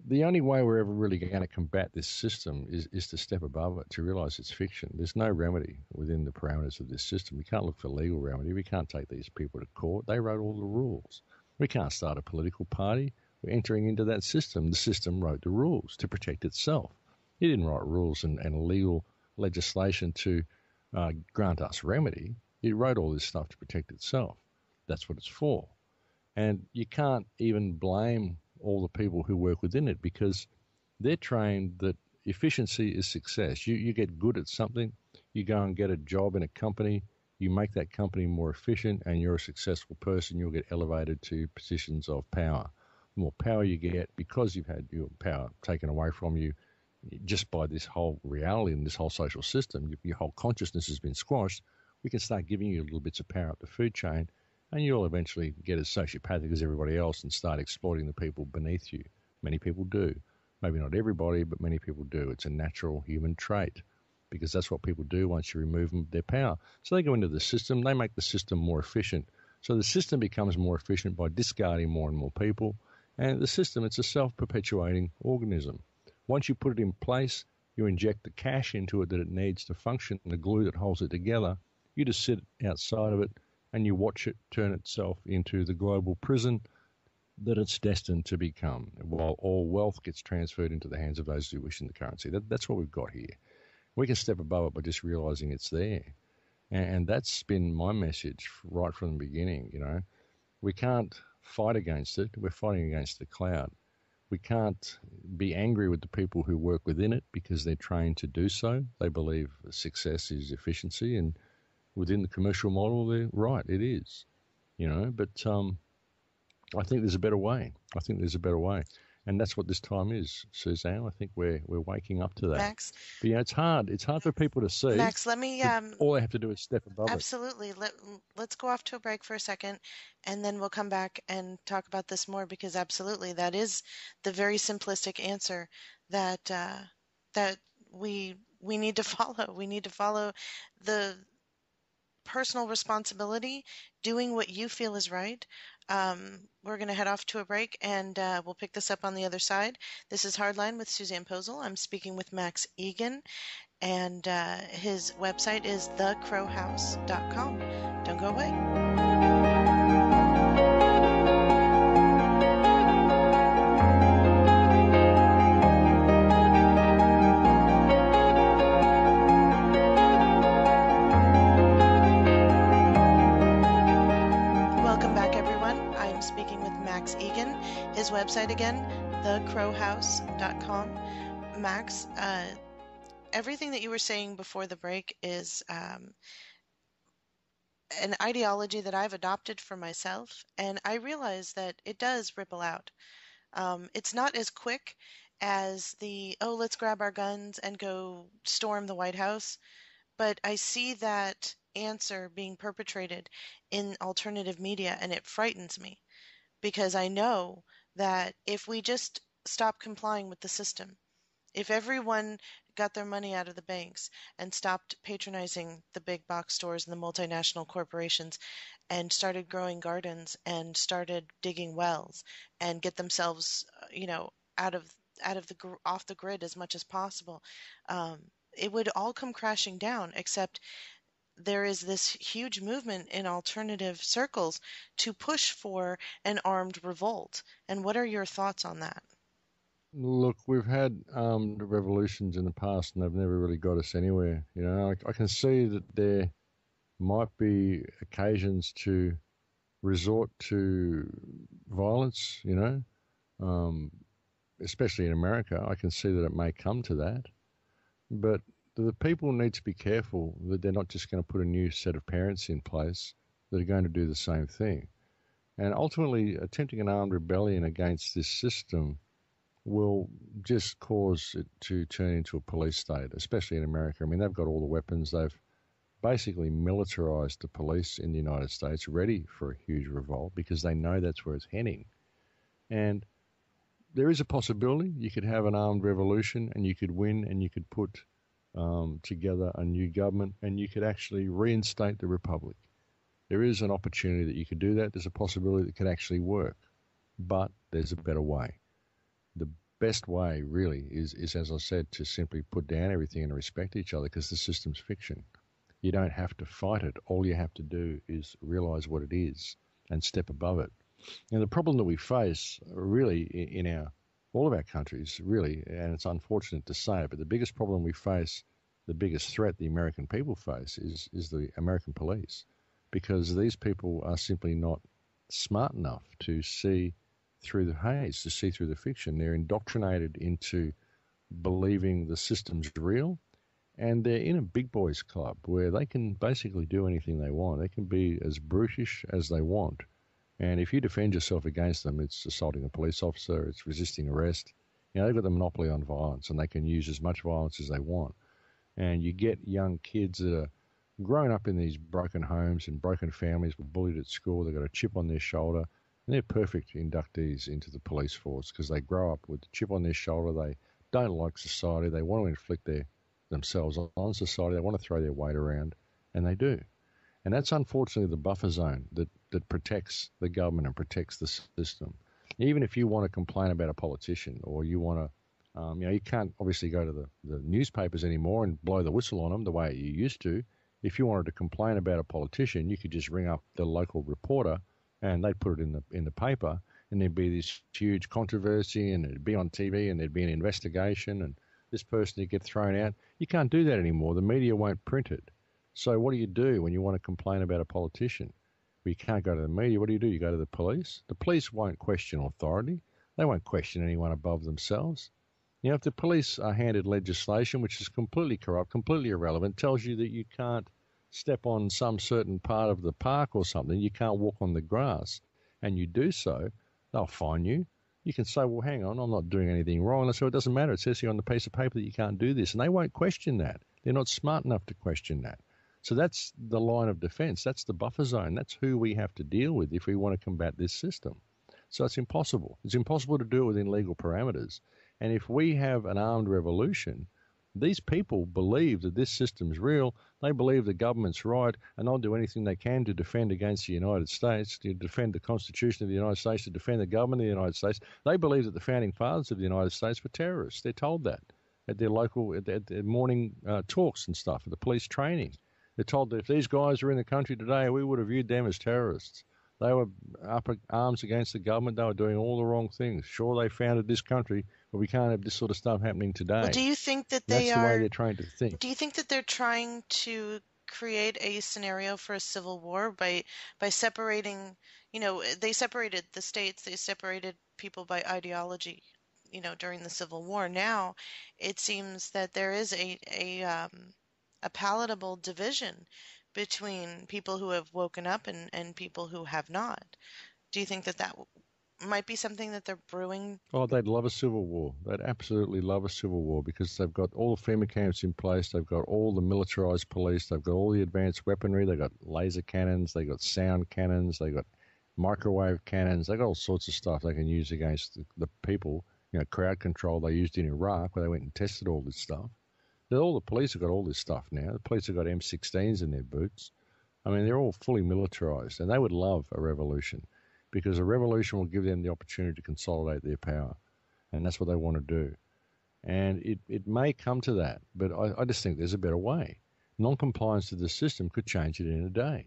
the only way we're ever really going to combat this system is to step above it, to realize it's fiction. There's no remedy within the parameters of this system. We can't look for legal remedy. We can't take these people to court. They wrote all the rules. We can't start a political party. We're entering into that system. The system wrote the rules to protect itself. It didn't write rules and legal legislation to grant us remedy. It wrote all this stuff to protect itself. That's what it's for. And you can't even blame all the people who work within it because they're trained that efficiency is success. You get good at something, you go and get a job in a company, you make that company more efficient, and you're a successful person, you'll get elevated to positions of power. The more power you get because you've had your power taken away from you just by this whole reality and this whole social system, your whole consciousness has been squashed, we can start giving you little bits of power up the food chain, and you'll eventually get as sociopathic as everybody else and start exploiting the people beneath you. Many people do. Maybe not everybody, but many people do. It's a natural human trait because that's what people do once you remove them their power. So they go into the system, they make the system more efficient. So the system becomes more efficient by discarding more and more people. And the system, it's a self-perpetuating organism. Once you put it in place, you inject the cash into it that it needs to function, the glue that holds it together. You just sit outside of it and you watch it turn itself into the global prison that it's destined to become, while all wealth gets transferred into the hands of those who wish in the currency. That's what we've got here. We can step above it by just realizing it's there. And that's been my message right from the beginning. We can't fight against it. We're fighting against the cloud. We can't be angry with the people who work within it because they're trained to do so. They believe success is efficiency, and within the commercial model, they're right, it is. But I think there's a better way. And that's what this time is, Suzanne. I think we're waking up to that. Max? But it's hard. It's hard for people to see. Max, let me all they have to do is step above absolutely. Let's go off to a break for a second, and then we'll come back and talk about this more, because absolutely that is the very simplistic answer that that we need to follow. We need to follow the personal responsibility, doing what you feel is right. We're going to head off to a break, and we'll pick this up on the other side. This is Hardline with Susanne Posel. I'm speaking with Max Igan, and his website is thecrowhouse.com. Don't go away. Welcome back, everyone. I'm speaking with Max Igan. His website again, thecrowhouse.com. Max, everything that you were saying before the break is an ideology that I've adopted for myself, and I realize that it does ripple out. It's not as quick as oh, let's grab our guns and go storm the White House, but I see that answer being perpetrated in alternative media, and it frightens me because I know that if we just stop complying with the system, if everyone got their money out of the banks and stopped patronizing the big box stores and the multinational corporations and started growing gardens and started digging wells and get themselves, out of off the grid as much as possible, it would all come crashing down, except there is this huge movement in alternative circles to push for an armed revolt. And what are your thoughts on that? Look, we've had revolutions in the past, and they've never really got us anywhere. I can see that there might be occasions to resort to violence. Especially in America, I can see that it may come to that. But the people need to be careful that they're not just going to put a new set of parents in place that are going to do the same thing. And ultimately, attempting an armed rebellion against this system will just cause it to turn into a police state, especially in America. I mean, they've got all the weapons. They've basically militarized the police in the United States, ready for a huge revolt because they know that's where it's heading. And there is a possibility you could have an armed revolution and you could win and you could put together a new government and you could actually reinstate the republic. There is an opportunity that you could do that. There's a possibility that it could actually work, but there's a better way. The best way really is, as I said, to simply put down everything and respect each other because the system's fiction. You don't have to fight it. All you have to do is realize what it is and step above it. And the problem that we face really in all of our countries, really, and it's unfortunate to say it, but the biggest problem we face, the biggest threat the American people face is the American police, because these people are simply not smart enough to see through the haze, to see through the fiction. They're indoctrinated into believing the system's real, and they're in a big boys club where they can basically do anything they want. They can be as brutish as they want. And if you defend yourself against them, it's assaulting a police officer, it's resisting arrest. They've got the monopoly on violence, and they can use as much violence as they want. And you get young kids that are grown up in these broken homes and broken families, were bullied at school, they've got a chip on their shoulder, and they're perfect inductees into the police force because they grow up with the chip on their shoulder. They don't like society. They want to inflict themselves on society. They want to throw their weight around, and they do. And that's unfortunately the buffer zone that protects the government and protects the system. Even if you want to complain about a politician or you want to, you can't obviously go to the newspapers anymore and blow the whistle on them the way you used to. If you wanted to complain about a politician, you could just ring up the local reporter and they'd put it in the paper, and there'd be this huge controversy, and it'd be on TV, and there'd be an investigation, and this person would get thrown out. You can't do that anymore. The media won't print it. So what do you do when you want to complain about a politician? Well, you can't go to the media. What do? You go to the police. The police won't question authority. They won't question anyone above themselves. If the police are handed legislation which is completely corrupt, completely irrelevant, tells you that you can't step on some certain part of the park or something, you can't walk on the grass, and you do so, they'll fine you. You can say, well, hang on, I'm not doing anything wrong. And so it doesn't matter. It says here on the piece of paper that you can't do this. And they won't question that. They're not smart enough to question that. So that's the line of defense. That's the buffer zone. That's who we have to deal with if we want to combat this system. So it's impossible. It's impossible to do it within legal parameters. And if we have an armed revolution, These people believe that this system's real. They believe the government's right, and they'll do anything they can to defend against the United States, to defend the Constitution of the United States, to defend the government of the United States. They believe that the founding fathers of the United States were terrorists. They're told that at their local, at their morning talks and stuff, at the police training. They're told that if these guys were in the country today, we would have viewed them as terrorists. They were up arms against the government. They were doing all the wrong things. Sure, they founded this country, but we can't have this sort of stuff happening today. Well, do you think that That's the way they're trained to think. Do you think that they're trying to create a scenario for a civil war by separating, they separated the states, they separated people by ideology, during the Civil War. Now it seems that there is a palatable division between people who have woken up and people who have not. Do you think that might be something that they're brewing? Oh, they'd love a civil war. They'd absolutely love a civil war because they've got all the FEMA camps in place. They've got all the militarized police. They've got all the advanced weaponry. They've got laser cannons. They've got sound cannons. They've got microwave cannons. They've got all sorts of stuff they can use against the people. Crowd control they used in Iraq where they went and tested all this stuff. All the police have got all this stuff now. The police have got M16s in their boots. I mean, they're all fully militarized, and they would love a revolution because a revolution will give them the opportunity to consolidate their power, and that's what they want to do. And it may come to that, but I just think there's a better way. Non-compliance to the system could change it in a day.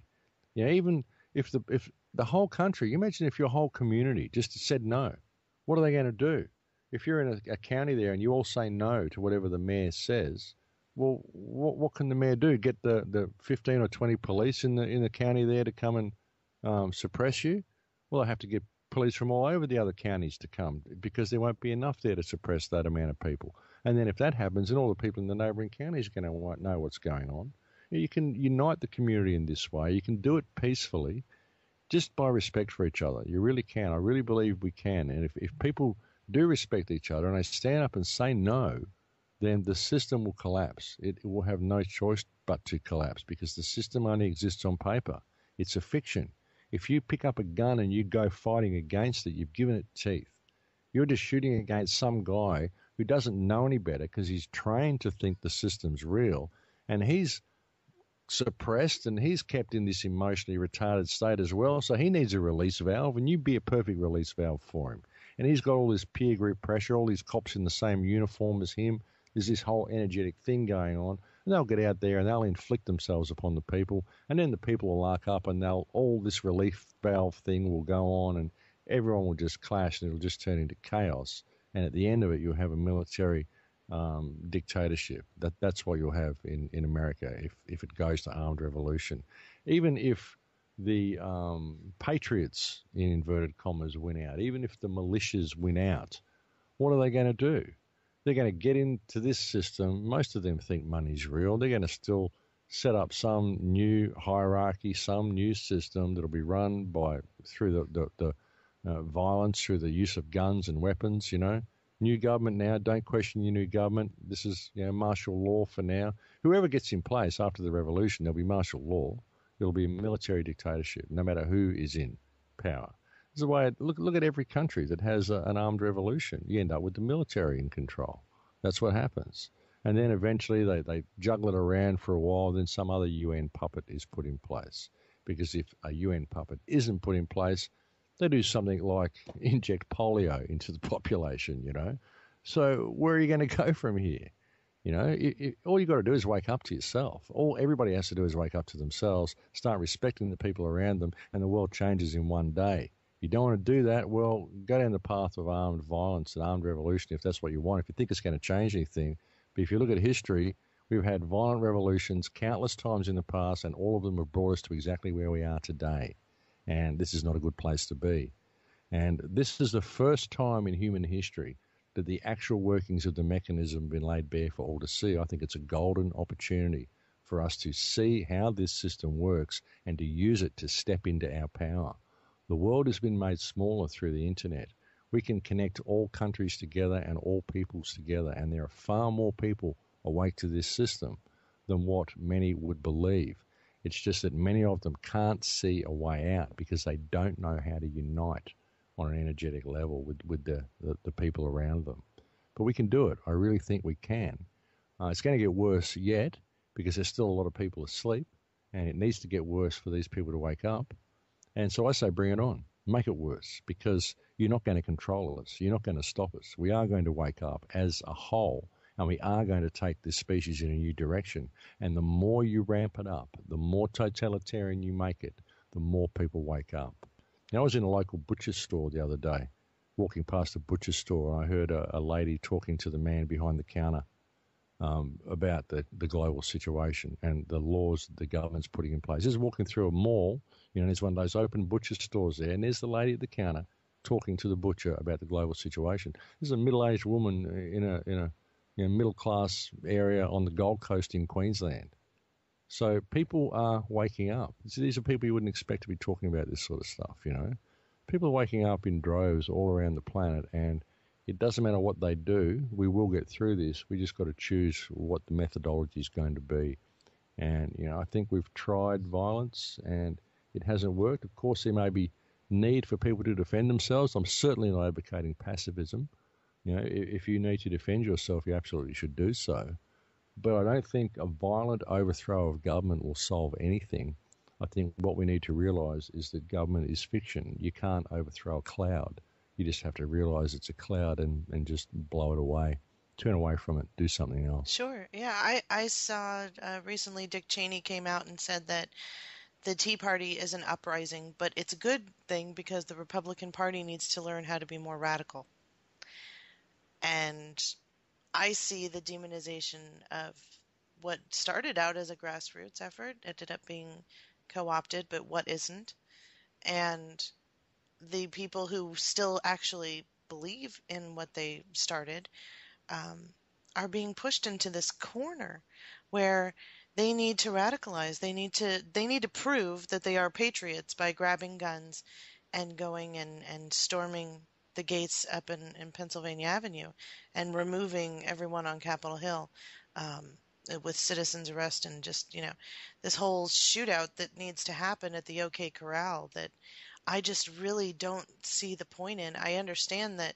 Even if the whole country, imagine if your whole community just said no, what are they going to do? If you're in a county there and you all say no to whatever the mayor says, well, what can the mayor do? Get the 15 or 20 police in the county there to come and suppress you? Well, they have to get police from all over the other counties to come because there won't be enough there to suppress that amount of people. And then if that happens, then all the people in the neighbouring counties are going to know what's going on. You can unite the community in this way. You can do it peacefully just by respect for each other. You really can. I really believe we can. And if people do respect each other and they stand up and say no, then the system will collapse. It will have no choice but to collapse because the system only exists on paper. It's a fiction. If you pick up a gun and you go fighting against it, you've given it teeth. You're just shooting against some guy who doesn't know any better because he's trained to think the system's real, and he's suppressed and he's kept in this emotionally retarded state as well, so he needs a release valve, and you be a perfect release valve for him. And he's got all this peer group pressure, all these cops in the same uniform as him. There's this whole energetic thing going on. And they'll get out there and they'll inflict themselves upon the people. And then the people will lock up and all this relief valve thing will go on and everyone will just clash and it'll just turn into chaos. And at the end of it, you'll have a military dictatorship. That's what you'll have in America if it goes to armed revolution. Even if the patriots, in inverted commas, win out, even if the militias win out, what are they going to do? They're going to get into this system. Most of them think money's real. They're going to still set up some new hierarchy, some new system that'll be run through the violence, through the use of guns and weapons, New government now, don't question your new government. This is martial law for now. Whoever gets in place after the revolution, there'll be martial law. It'll be a military dictatorship, no matter who is in power. There's a way. Look at every country that has an armed revolution. You end up with the military in control. That's what happens. And then eventually they juggle it around for a while. Then some other UN puppet is put in place. Because if a UN puppet isn't put in place, they do something like inject polio into the population. So where are you going to go from here? All you got to do is wake up to yourself. All everybody has to do is wake up to themselves, start respecting the people around them, and the world changes in one day. If you don't want to do that, well, go down the path of armed violence and armed revolution if that's what you want, if you think it's going to change anything. But if you look at history, we've had violent revolutions countless times in the past, and all of them have brought us to exactly where we are today. And this is not a good place to be. And this is the first time in human history that the actual workings of the mechanism have been laid bare for all to see. I think it's a golden opportunity for us to see how this system works and to use it to step into our power. The world has been made smaller through the internet. We can connect all countries together and all peoples together, and there are far more people awake to this system than what many would believe. It's just that many of them can't see a way out because they don't know how to unite on an energetic level with the people around them. But we can do it. I really think we can. It's going to get worse yet because there's still a lot of people asleep, and it needs to get worse for these people to wake up. And so I say bring it on. Make it worse, because you're not going to control us. You're not going to stop us. We are going to wake up as a whole, and we are going to take this species in a new direction. And the more you ramp it up, the more totalitarian you make it, the more people wake up. Now, I was in a local butcher's store the other day, walking past a butcher's store, and I heard a lady talking to the man behind the counter about the global situation and the laws the government's putting in place. Just walking through a mall, there's one of those open butcher stores there, and there's the lady at the counter talking to the butcher about the global situation. This is a middle-aged woman in a middle-class area on the Gold Coast in Queensland. So people are waking up. These are people you wouldn't expect to be talking about this sort of stuff, People are waking up in droves all around the planet, and it doesn't matter what they do, we will get through this. We just got to choose what the methodology is going to be. And, I think we've tried violence and it hasn't worked. Of course, there may be need for people to defend themselves. I'm certainly not advocating pacifism. If you need to defend yourself, you absolutely should do so. But I don't think a violent overthrow of government will solve anything. I think what we need to realise is that government is fiction. You can't overthrow a cloud. You just have to realise it's a cloud and just blow it away. Turn away from it. Do something else. Sure. Yeah, I saw recently Dick Cheney came out and said that the Tea Party is an uprising, but it's a good thing because the Republican Party needs to learn how to be more radical. And I see the demonization of what started out as a grassroots effort, ended up being co-opted, but what isn't. And the people who still actually believe in what they started are being pushed into this corner where they need to radicalize. They need to prove that they are patriots by grabbing guns and going and storming the gates up in Pennsylvania Avenue and removing everyone on Capitol Hill with citizens arrest and just, this whole shootout that needs to happen at the OK Corral that I just really don't see the point in. I understand that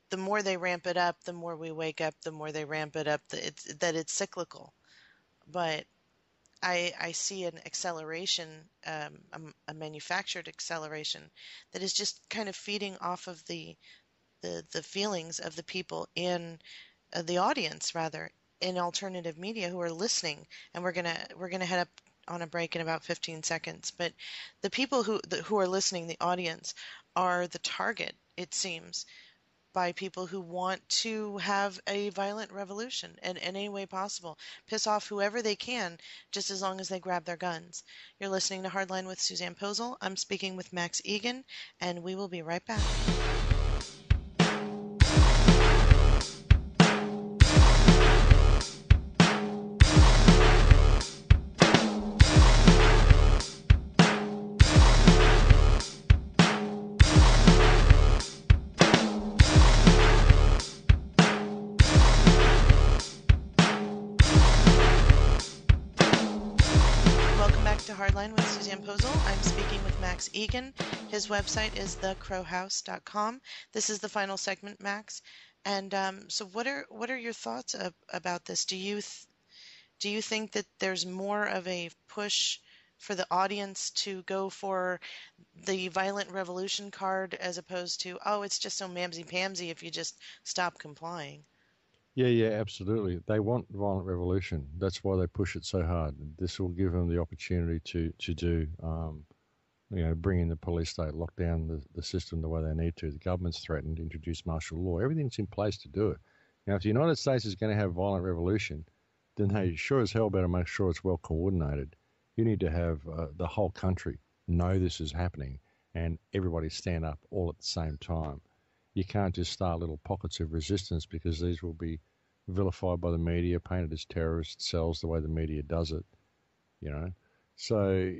the more they ramp it up, the more we wake up, the more they ramp it up, that it's cyclical. But I see an acceleration, a manufactured acceleration that is just kind of feeding off of the feelings of the people in the audience, rather, in alternative media who are listening. And we're gonna head up on a break in about 15 seconds. But the people who are listening, the audience, are the target, it seems, by people who want to have a violent revolution in any way possible. Piss off whoever they can, just as long as they grab their guns. You're listening to Hardline with Susanne Posel. I'm speaking with Max Igan, and we will be right back. Hardline with Susanne Posel. I'm speaking with Max Igan. His website is thecrowhouse.com. This is the final segment, Max. And so what are your thoughts about this? Do you think that there's more of a push for the audience to go for the violent revolution card as opposed to, oh, it's just so mamsy-pamsy if you just stop complying? Yeah, absolutely. They want violent revolution. That's why they push it so hard. This will give them the opportunity to do, bring in the police state, lock down the system the way they need to. The government's threatened to introduce martial law. Everything's in place to do it. Now, if the United States is going to have violent revolution, then they sure as hell better make sure it's well coordinated. You need to have the whole country know this is happening and everybody stand up all at the same time. You can't just start little pockets of resistance because these will be vilified by the media, painted as terrorist cells the way the media does it, So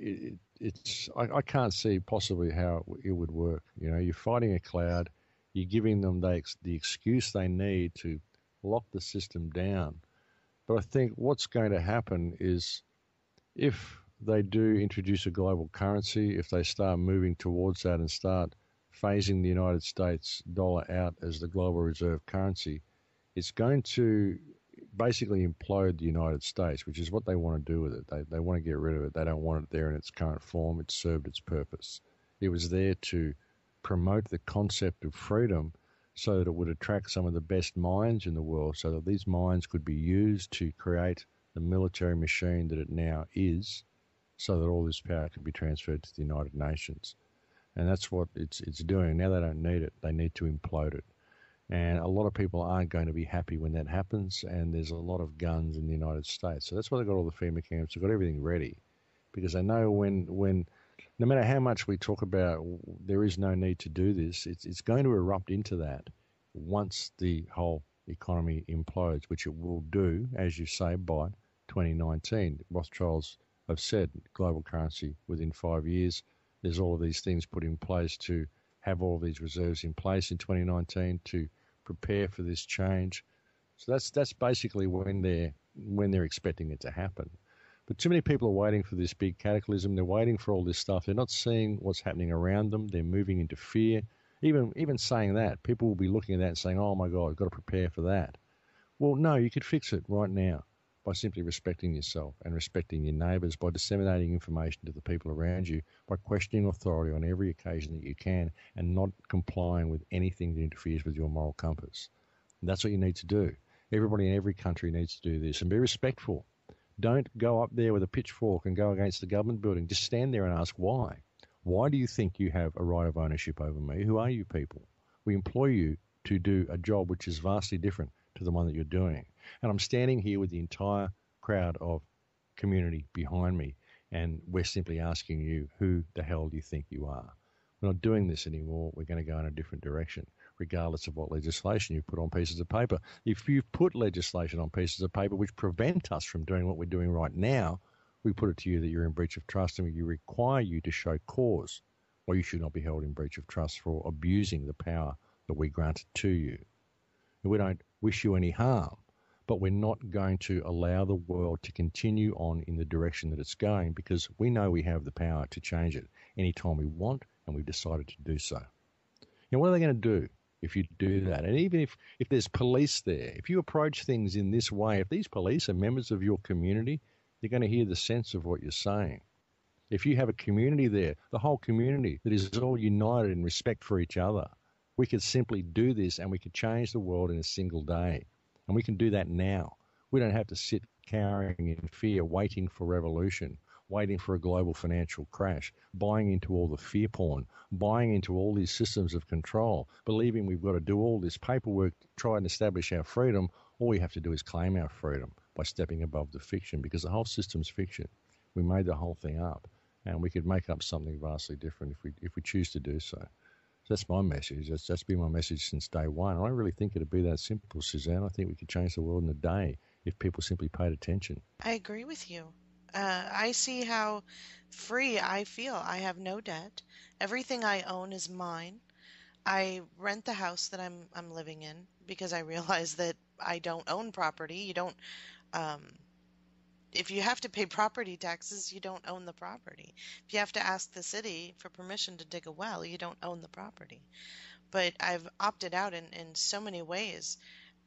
I can't see possibly how it would work. You're fighting a cloud, you're giving them the excuse they need to lock the system down. But I think what's going to happen is if they do introduce a global currency, if they start moving towards that and start phasing the United States dollar out as the global reserve currency, it's going to basically implode the United States, which is what they want to do with it. They want to get rid of it. They don't want it there in its current form. It served its purpose. It was there to promote the concept of freedom so that it would attract some of the best minds in the world, so that these minds could be used to create the military machine that it now is, so that all this power can be transferred to the United Nations. And that's what it's doing. Now they don't need it. They need to implode it. And a lot of people aren't going to be happy when that happens, and there's a lot of guns in the United States. So that's why they've got all the FEMA camps. They've got everything ready, because they know when no matter how much we talk about there is no need to do this, it's going to erupt into that once the whole economy implodes, which it will do, as you say, by 2019. Rothschilds have said global currency within 5 years. There's all of these things put in place to have all of these reserves in place in 2019 to prepare for this change. So that's basically when they're expecting it to happen. But too many people are waiting for this big cataclysm. They're waiting for all this stuff. They're not seeing what's happening around them. They're moving into fear. Even saying that, people will be looking at that and saying, oh my God, I've got to prepare for that. Well, no, you could fix it right now by simply respecting yourself and respecting your neighbours, by disseminating information to the people around you, by questioning authority on every occasion that you can, and not complying with anything that interferes with your moral compass. And that's what you need to do. Everybody in every country needs to do this, and be respectful. Don't go up there with a pitchfork and go against the government building. Just stand there and ask why. Why do you think you have a right of ownership over me? Who are you people? We employ you to do a job which is vastly different to the one that you're doing. And I'm standing here with the entire crowd of community behind me, and we're simply asking you, who the hell do you think you are? We're not doing this anymore. We're going to go in a different direction, regardless of what legislation you put on pieces of paper. If you put legislation on pieces of paper which prevent us from doing what we're doing right now, we put it to you that you're in breach of trust, and we require you to show cause why you should not be held in breach of trust for abusing the power that we granted to you. And we don't wish you any harm, but we're not going to allow the world to continue on in the direction that it's going, because we know we have the power to change it anytime we want, and we've decided to do so. Now, what are they going to do if you do that? And even if there's police there, if you approach things in this way, if these police are members of your community, they're going to hear the sense of what you're saying. If you have a community there, the whole community that is all united in respect for each other, we could simply do this, and we could change the world in a single day. And we can do that now. We don't have to sit cowering in fear, waiting for revolution, waiting for a global financial crash, buying into all the fear porn, buying into all these systems of control, believing we've got to do all this paperwork to try and establish our freedom. All we have to do is claim our freedom by stepping above the fiction, because the whole system's fiction. We made the whole thing up, and we could make up something vastly different if we choose to do so. So that's my message. That's been my message since day one. And I really think it'd be that simple, Suzanne. I think we could change the world in a day if people simply paid attention. I agree with you. I see how free I feel. I have no debt. Everything I own is mine. I rent the house that I'm living in because I realize that I don't own property. You don't if you have to pay property taxes, you don't own the property. If you have to ask the city for permission to dig a well, you don't own the property. But I've opted out in so many ways,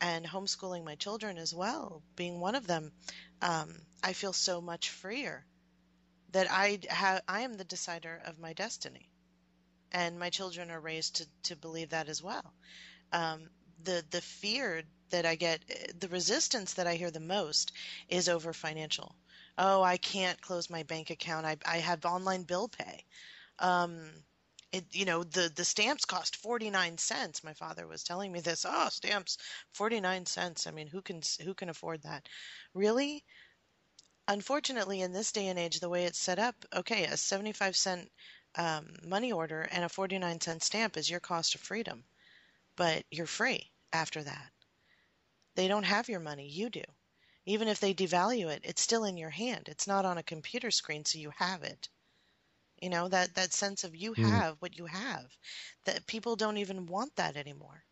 and homeschooling my children as well, being one of them. I feel so much freer that I am the decider of my destiny, and my children are raised to believe that as well. The fear that I get, the resistance that I hear the most is over financial. Oh, I can't close my bank account. I have online bill pay. The stamps cost 49 cents. My father was telling me this. Oh, stamps, 49 cents. I mean, who can afford that? Really? Unfortunately, in this day and age, the way it's set up, okay, a 75-cent money order and a 49-cent stamp is your cost of freedom, but you're free after that. They don't have your money, you do. Even if they devalue it, it's still in your hand. It's not on a computer screen, so you have it. You know, that sense of you have what you have, that people don't even want that anymore.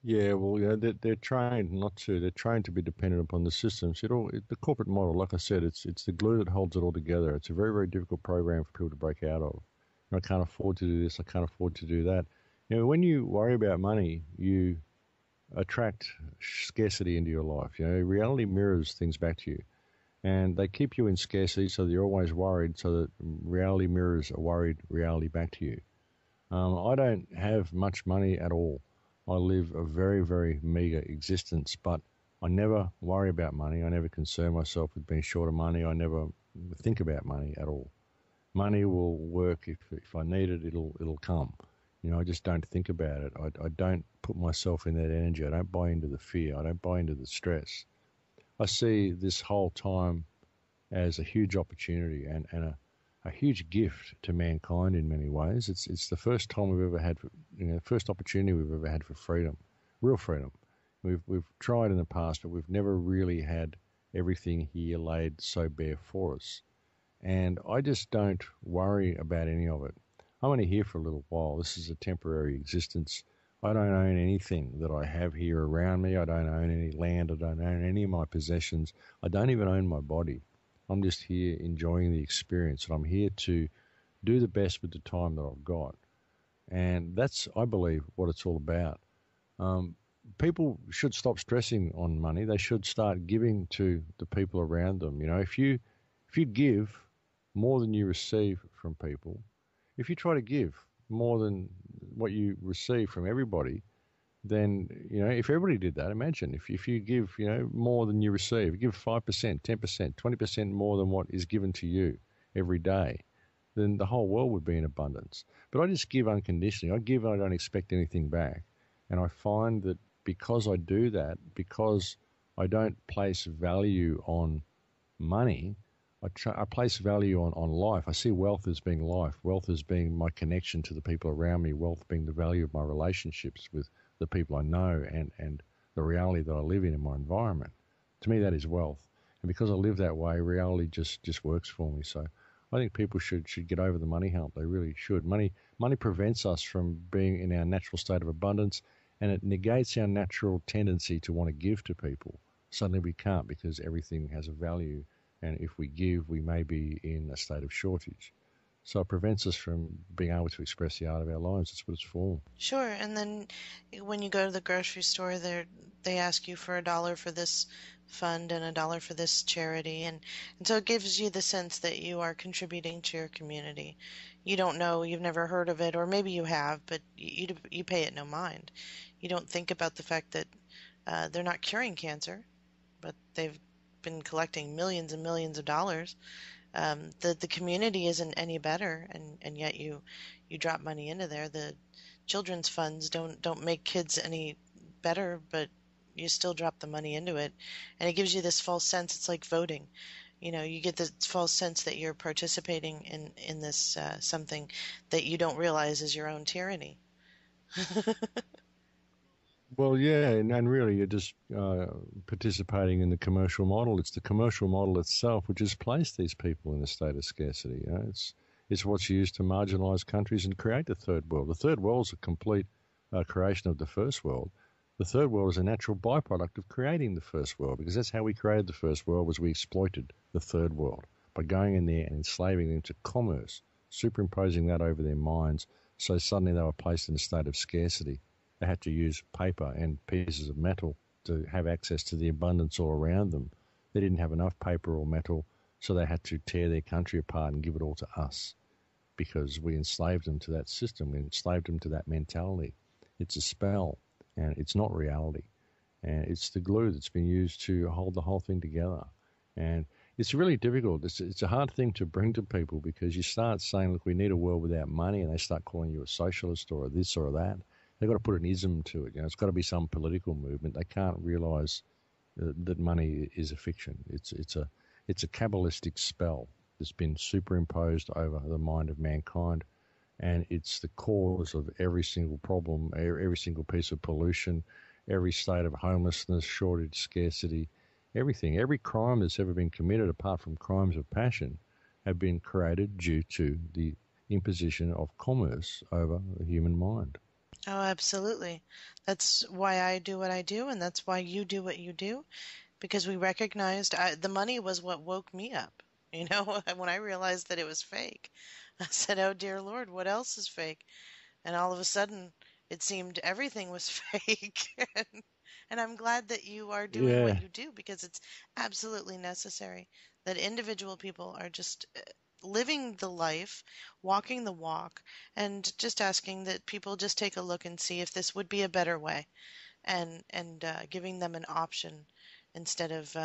Yeah, well, they're trained not to. They're trained to be dependent upon the systems. The corporate model, like I said, it's the glue that holds it all together. It's a very, very difficult program for people to break out of. I can't afford to do this. I can't afford to do that. When you worry about money, you attract scarcity into your life. You know, reality mirrors things back to you, and they keep you in scarcity so that you're always worried, so that reality mirrors a worried reality back to you. I don't have much money at all. I live a very, very meager existence, but I never worry about money. I never concern myself with being short of money. I never think about money at all. Money will work if I need it. It'll come. You know, I just don't think about it. I don't put myself in that energy. I don't buy into the fear. I don't buy into the stress. I see this whole time as a huge opportunity and a huge gift to mankind in many ways. It's the first time we've ever had, first opportunity we've ever had for freedom, real freedom. We've tried in the past, but we've never really had everything here laid so bare for us. And I just don't worry about any of it. I'm only here for a little while. This is a temporary existence. I don't own anything that I have here around me. I don't own any land. I don't own any of my possessions. I don't even own my body. I'm just here enjoying the experience, and I'm here to do the best with the time that I've got. And that's, I believe, what it's all about. People should stop stressing on money. They should start giving to the people around them. You know, if you give more than you receive from people, if you try to give more than what you receive from everybody, then, if everybody did that, imagine if you give, more than you receive, give 5%, 10%, 20% more than what is given to you every day, then the whole world would be in abundance. But I just give unconditionally. I give and I don't expect anything back. And I find that because I do that, because I don't place value on money, I place value on life. I see wealth as being life. Wealth as being my connection to the people around me. Wealth being the value of my relationships with the people I know and the reality that I live in my environment. To me, that is wealth. And because I live that way, reality just works for me. So I think people should get over the money hump. They really should. Money prevents us from being in our natural state of abundance, and it negates our natural tendency to want to give to people. Suddenly we can't because everything has a value. And if we give, we may be in a state of shortage. So it prevents us from being able to express the art of our lives. That's what it's for. Sure. And then when you go to the grocery store, they ask you for $1 for this fund and $1 for this charity. And so it gives you the sense that you are contributing to your community. You don't know, you've never heard of it, or maybe you have, but you pay it no mind. You don't think about the fact that they're not curing cancer, but they've been collecting millions and millions of dollars. The community isn't any better, and yet you drop money into there. The children's funds don't make kids any better, but you still drop the money into it, and it gives you this false sense. It's like voting. You get this false sense that you're participating in this something that you don't realize is your own tyranny. Well, yeah, and really you're just participating in the commercial model. It's the commercial model itself which has placed these people in a state of scarcity. It's what's used to marginalise countries and create the third world. The third world is a complete creation of the first world. The third world is a natural byproduct of creating the first world, because that's how we created the first world, was we exploited the third world by going in there and enslaving them to commerce, superimposing that over their minds, so suddenly they were placed in a state of scarcity. They had to use paper and pieces of metal to have access to the abundance all around them. They didn't have enough paper or metal, so they had to tear their country apart and give it all to us, because we enslaved them to that system. We enslaved them to that mentality. It's a spell, and it's not reality. And it's the glue that's been used to hold the whole thing together. And it's really difficult. It's a hard thing to bring to people, because you start saying, look, we need a world without money, and they start calling you a socialist or a this or a that. They've got to put an ism to it. It's got to be some political movement. They can't realise that money is a fiction. It's a Kabbalistic spell that's been superimposed over the mind of mankind, and it's the cause of every single problem, every single piece of pollution, every state of homelessness, shortage, scarcity, everything. Every crime that's ever been committed, apart from crimes of passion, have been created due to the imposition of commerce over the human mind. Oh, absolutely. That's why I do what I do, and that's why you do what you do, because we recognized the money was what woke me up. When I realized that it was fake, I said, "Oh, dear Lord, what else is fake?" And all of a sudden, it seemed everything was fake. And I'm glad that you are doing what Yeah, you do because it's absolutely necessary that individual people are just living the life, walking the walk, and just asking that people just take a look and see if this would be a better way, and giving them an option instead of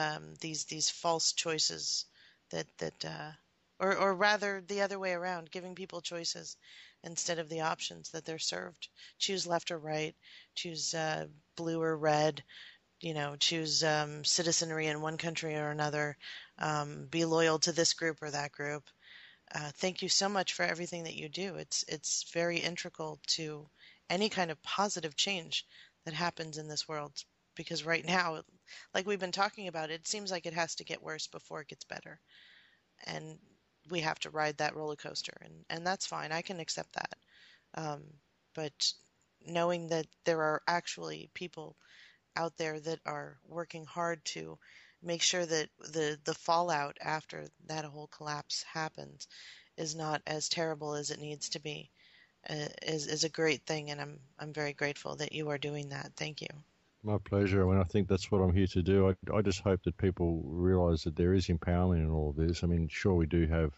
these false choices that or rather the other way around, giving people choices instead of the options that they're served. Choose left or right, choose blue or red, choose citizenry in one country or another, be loyal to this group or that group. Thank you so much for everything that you do. It's very integral to any kind of positive change that happens in this world. Because right now, like we've been talking about, it seems like it has to get worse before it gets better. And we have to ride that roller coaster, and that's fine. I can accept that. Um, but knowing that there are actually people out there that are working hard to make sure that the fallout after that whole collapse happens is not as terrible as it needs to be is a great thing, and I'm very grateful that you are doing that. Thank you. my pleasure. And I think that's what I'm here to do. I just hope that people realise that there is empowerment in all of this. I mean, sure, we do have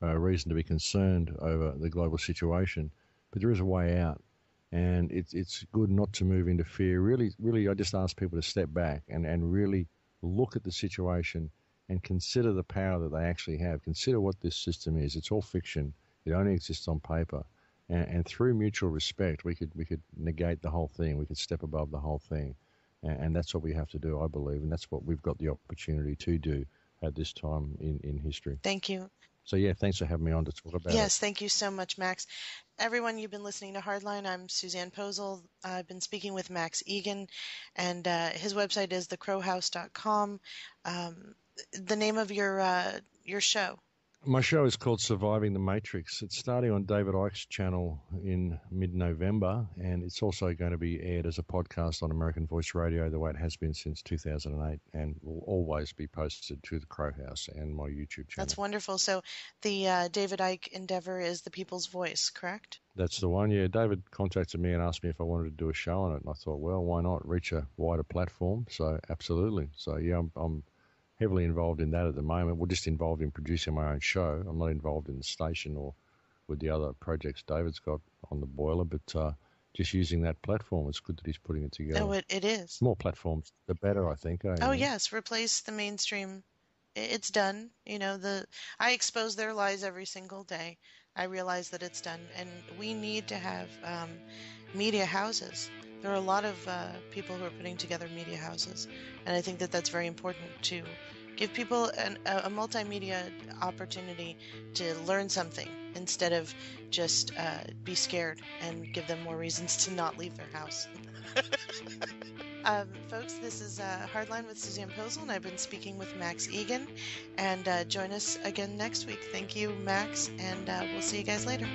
reason to be concerned over the global situation, but there is a way out. And it's good not to move into fear. Really, really, I just ask people to step back and really look at the situation and consider the power that they actually have. Consider what this system is. It's all fiction. It only exists on paper. And through mutual respect, we could negate the whole thing. We could step above the whole thing. And that's what we have to do, I believe. And that's what we've got the opportunity to do at this time in history. Thank you. So, yeah, thanks for having me on to talk about it. Yes, thank you so much, Max. Everyone, you've been listening to Hardline. I'm Susanne Posel. I've been speaking with Max Igan, and his website is thecrowhouse.com. The name of your show. My show is called Surviving the Matrix. It's starting on David Icke's channel in mid-November, and it's also going to be aired as a podcast on American Voice Radio the way it has been since 2008, and will always be posted to the Crow House and my YouTube channel. That's wonderful. So the David Icke endeavor is the people's voice, correct? That's the one, yeah. David contacted me and asked me if I wanted to do a show on it, and I thought, well, why not reach a wider platform? So, absolutely. So, yeah, I'm heavily involved in that at the moment. We're just involved in producing my own show. I'm not involved in the station or with the other projects David's got on the boiler, but just using that platform, it's good that he's putting it together. Oh, it is. More platforms, the better, I think. Oh, yes. Replace the mainstream. It's done. I expose their lies every single day. I realize that it's done, and we need to have media houses. There are a lot of people who are putting together media houses, and I think that that's very important to give people a multimedia opportunity to learn something instead of just be scared and give them more reasons to not leave their house. Folks, this is Hardline with Susanne Posel, and I've been speaking with Max Igan. And join us again next week. Thank you, Max, and we'll see you guys later.